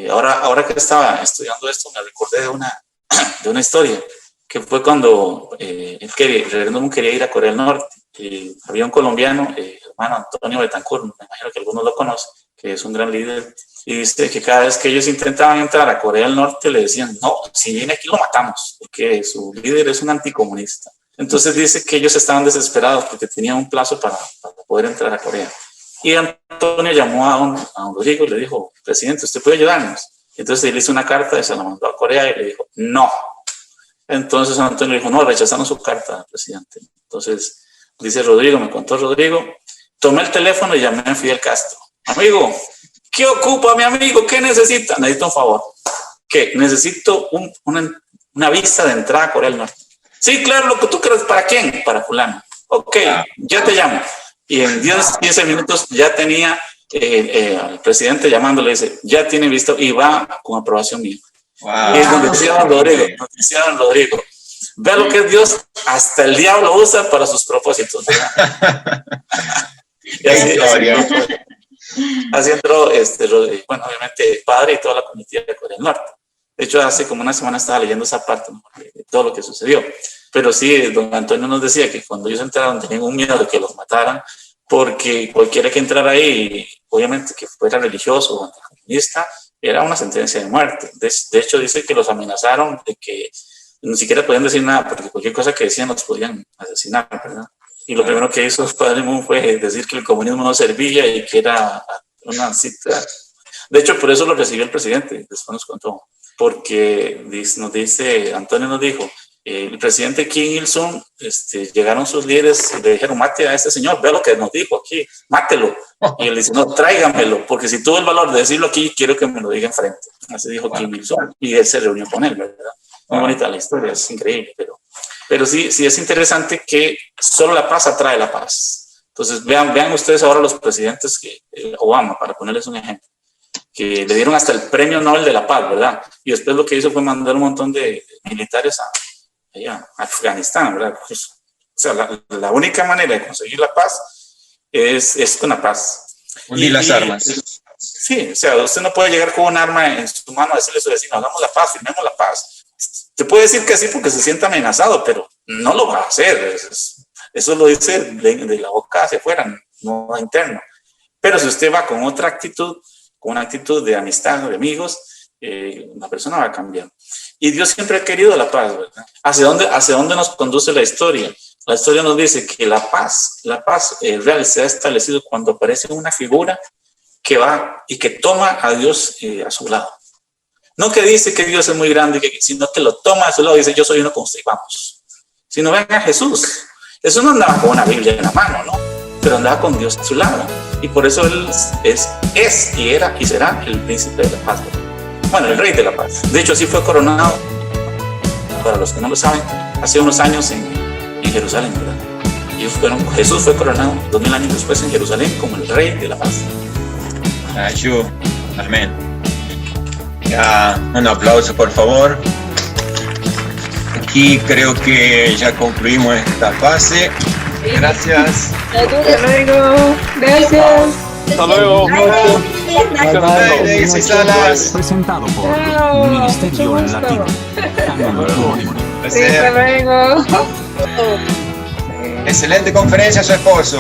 Ahora que estaba estudiando esto, me recordé de una historia que fue cuando el reverendo Moon quería ir a Corea del Norte. Había un colombiano, hermano Antonio Betancourt, me imagino que algunos lo conocen, que es un gran líder, y dice que cada vez que ellos intentaban entrar a Corea del Norte le decían, no, si viene aquí lo matamos, porque su líder es un anticomunista. Entonces dice que ellos estaban desesperados porque tenían un plazo para poder entrar a Corea. Y Antonio llamó a don Rodrigo y le dijo, presidente, ¿usted puede ayudarnos? Entonces él hizo una carta y se la mandó a Corea y le dijo, no. Entonces Antonio le dijo, no, rechazaron su carta, presidente. Entonces dice Rodrigo, me contó Rodrigo, tomé el teléfono y llamé a Fidel Castro. Amigo, ¿qué ocupa mi amigo? ¿Qué necesita? Necesito un favor. ¿Qué? Necesito una visa de entrada a Corea del Norte. Sí, claro, lo que tú crees. ¿Para quién? Para fulano. Ok, ya te llamo. Y en 10-15 minutos ya tenía al presidente llamándole, dice, ya tiene visto y va con aprobación mía. Wow. Y es donde decía don Rodrigo, vea lo que es Dios, hasta el diablo usa para sus propósitos. Y así entró, bueno, obviamente el padre y toda la comitiva de Corea del Norte. De hecho, hace como una semana estaba leyendo esa parte, ¿no?, de todo lo que sucedió. Pero sí, don Antonio nos decía que cuando ellos entraron tenían un miedo de que los mataran, porque cualquiera que entrara ahí, obviamente que fuera religioso o anticomunista, era una sentencia de muerte. De hecho, dice que los amenazaron de que ni siquiera podían decir nada, porque cualquier cosa que decían los podían asesinar, ¿verdad? Y lo primero que hizo Padre Moon fue decir que el comunismo no servía y que era una cita. De hecho, por eso lo recibió el presidente, después nos contó, porque Antonio nos dijo, el presidente Kim Il-sung, llegaron sus líderes y le dijeron, mate a este señor, vea lo que nos dijo aquí, mátelo. Y él dice, no, tráigamelo, porque si tuvo el valor de decirlo aquí, quiero que me lo diga enfrente. Así dijo Kim Il-sung, y él se reunió con él, ¿verdad? Muy bonita la historia, es increíble, pero sí es interesante que solo la paz atrae la paz. Entonces, vean ustedes ahora los presidentes que Obama, para ponerles un ejemplo, que le dieron hasta el premio Nobel de la Paz, ¿verdad? Y después lo que hizo fue mandar un montón de militares a Afganistán, ¿verdad? Pues, o sea, la única manera de conseguir la paz es con la paz. Unir las armas. Sí, o sea, usted no puede llegar con un arma en su mano a decirle a su vecino, hagamos la paz, firmemos la paz. Te puede decir que sí porque se siente amenazado, pero no lo va a hacer. Eso lo dice de la boca hacia afuera, no interno. Pero si usted va con otra actitud, con una actitud de amistad, de amigos, la persona va a cambiar. Y Dios siempre ha querido la paz, ¿verdad? ¿Hacia dónde nos conduce la historia? La historia nos dice que la paz real se ha establecido cuando aparece una figura que va y que toma a Dios a su lado. No que dice que Dios es muy grande, sino que lo toma a su lado y dice, yo soy uno con usted, vamos. Sino ven a Jesús. Jesús no andaba con una Biblia en la mano, ¿no? Pero andaba con Dios a su lado. Y por eso Él es y era y será el príncipe de la paz, ¿verdad? Bueno, el rey de la paz. De hecho, así fue coronado, para los que no lo saben, hace unos años en en Jerusalén, ¿verdad? Jesús fue coronado 2000 años después en Jerusalén como el Rey de la Paz. Amén. Ya, un aplauso por favor. Aquí creo que ya concluimos esta fase. Gracias. Hasta luego. Gracias. Hasta luego. Daisy Salas. Presentado por Chao, Ministerio mucho gusto. Latino. Hannah Pumonim. Sí, hasta luego. Excelente conferencia a su esposo.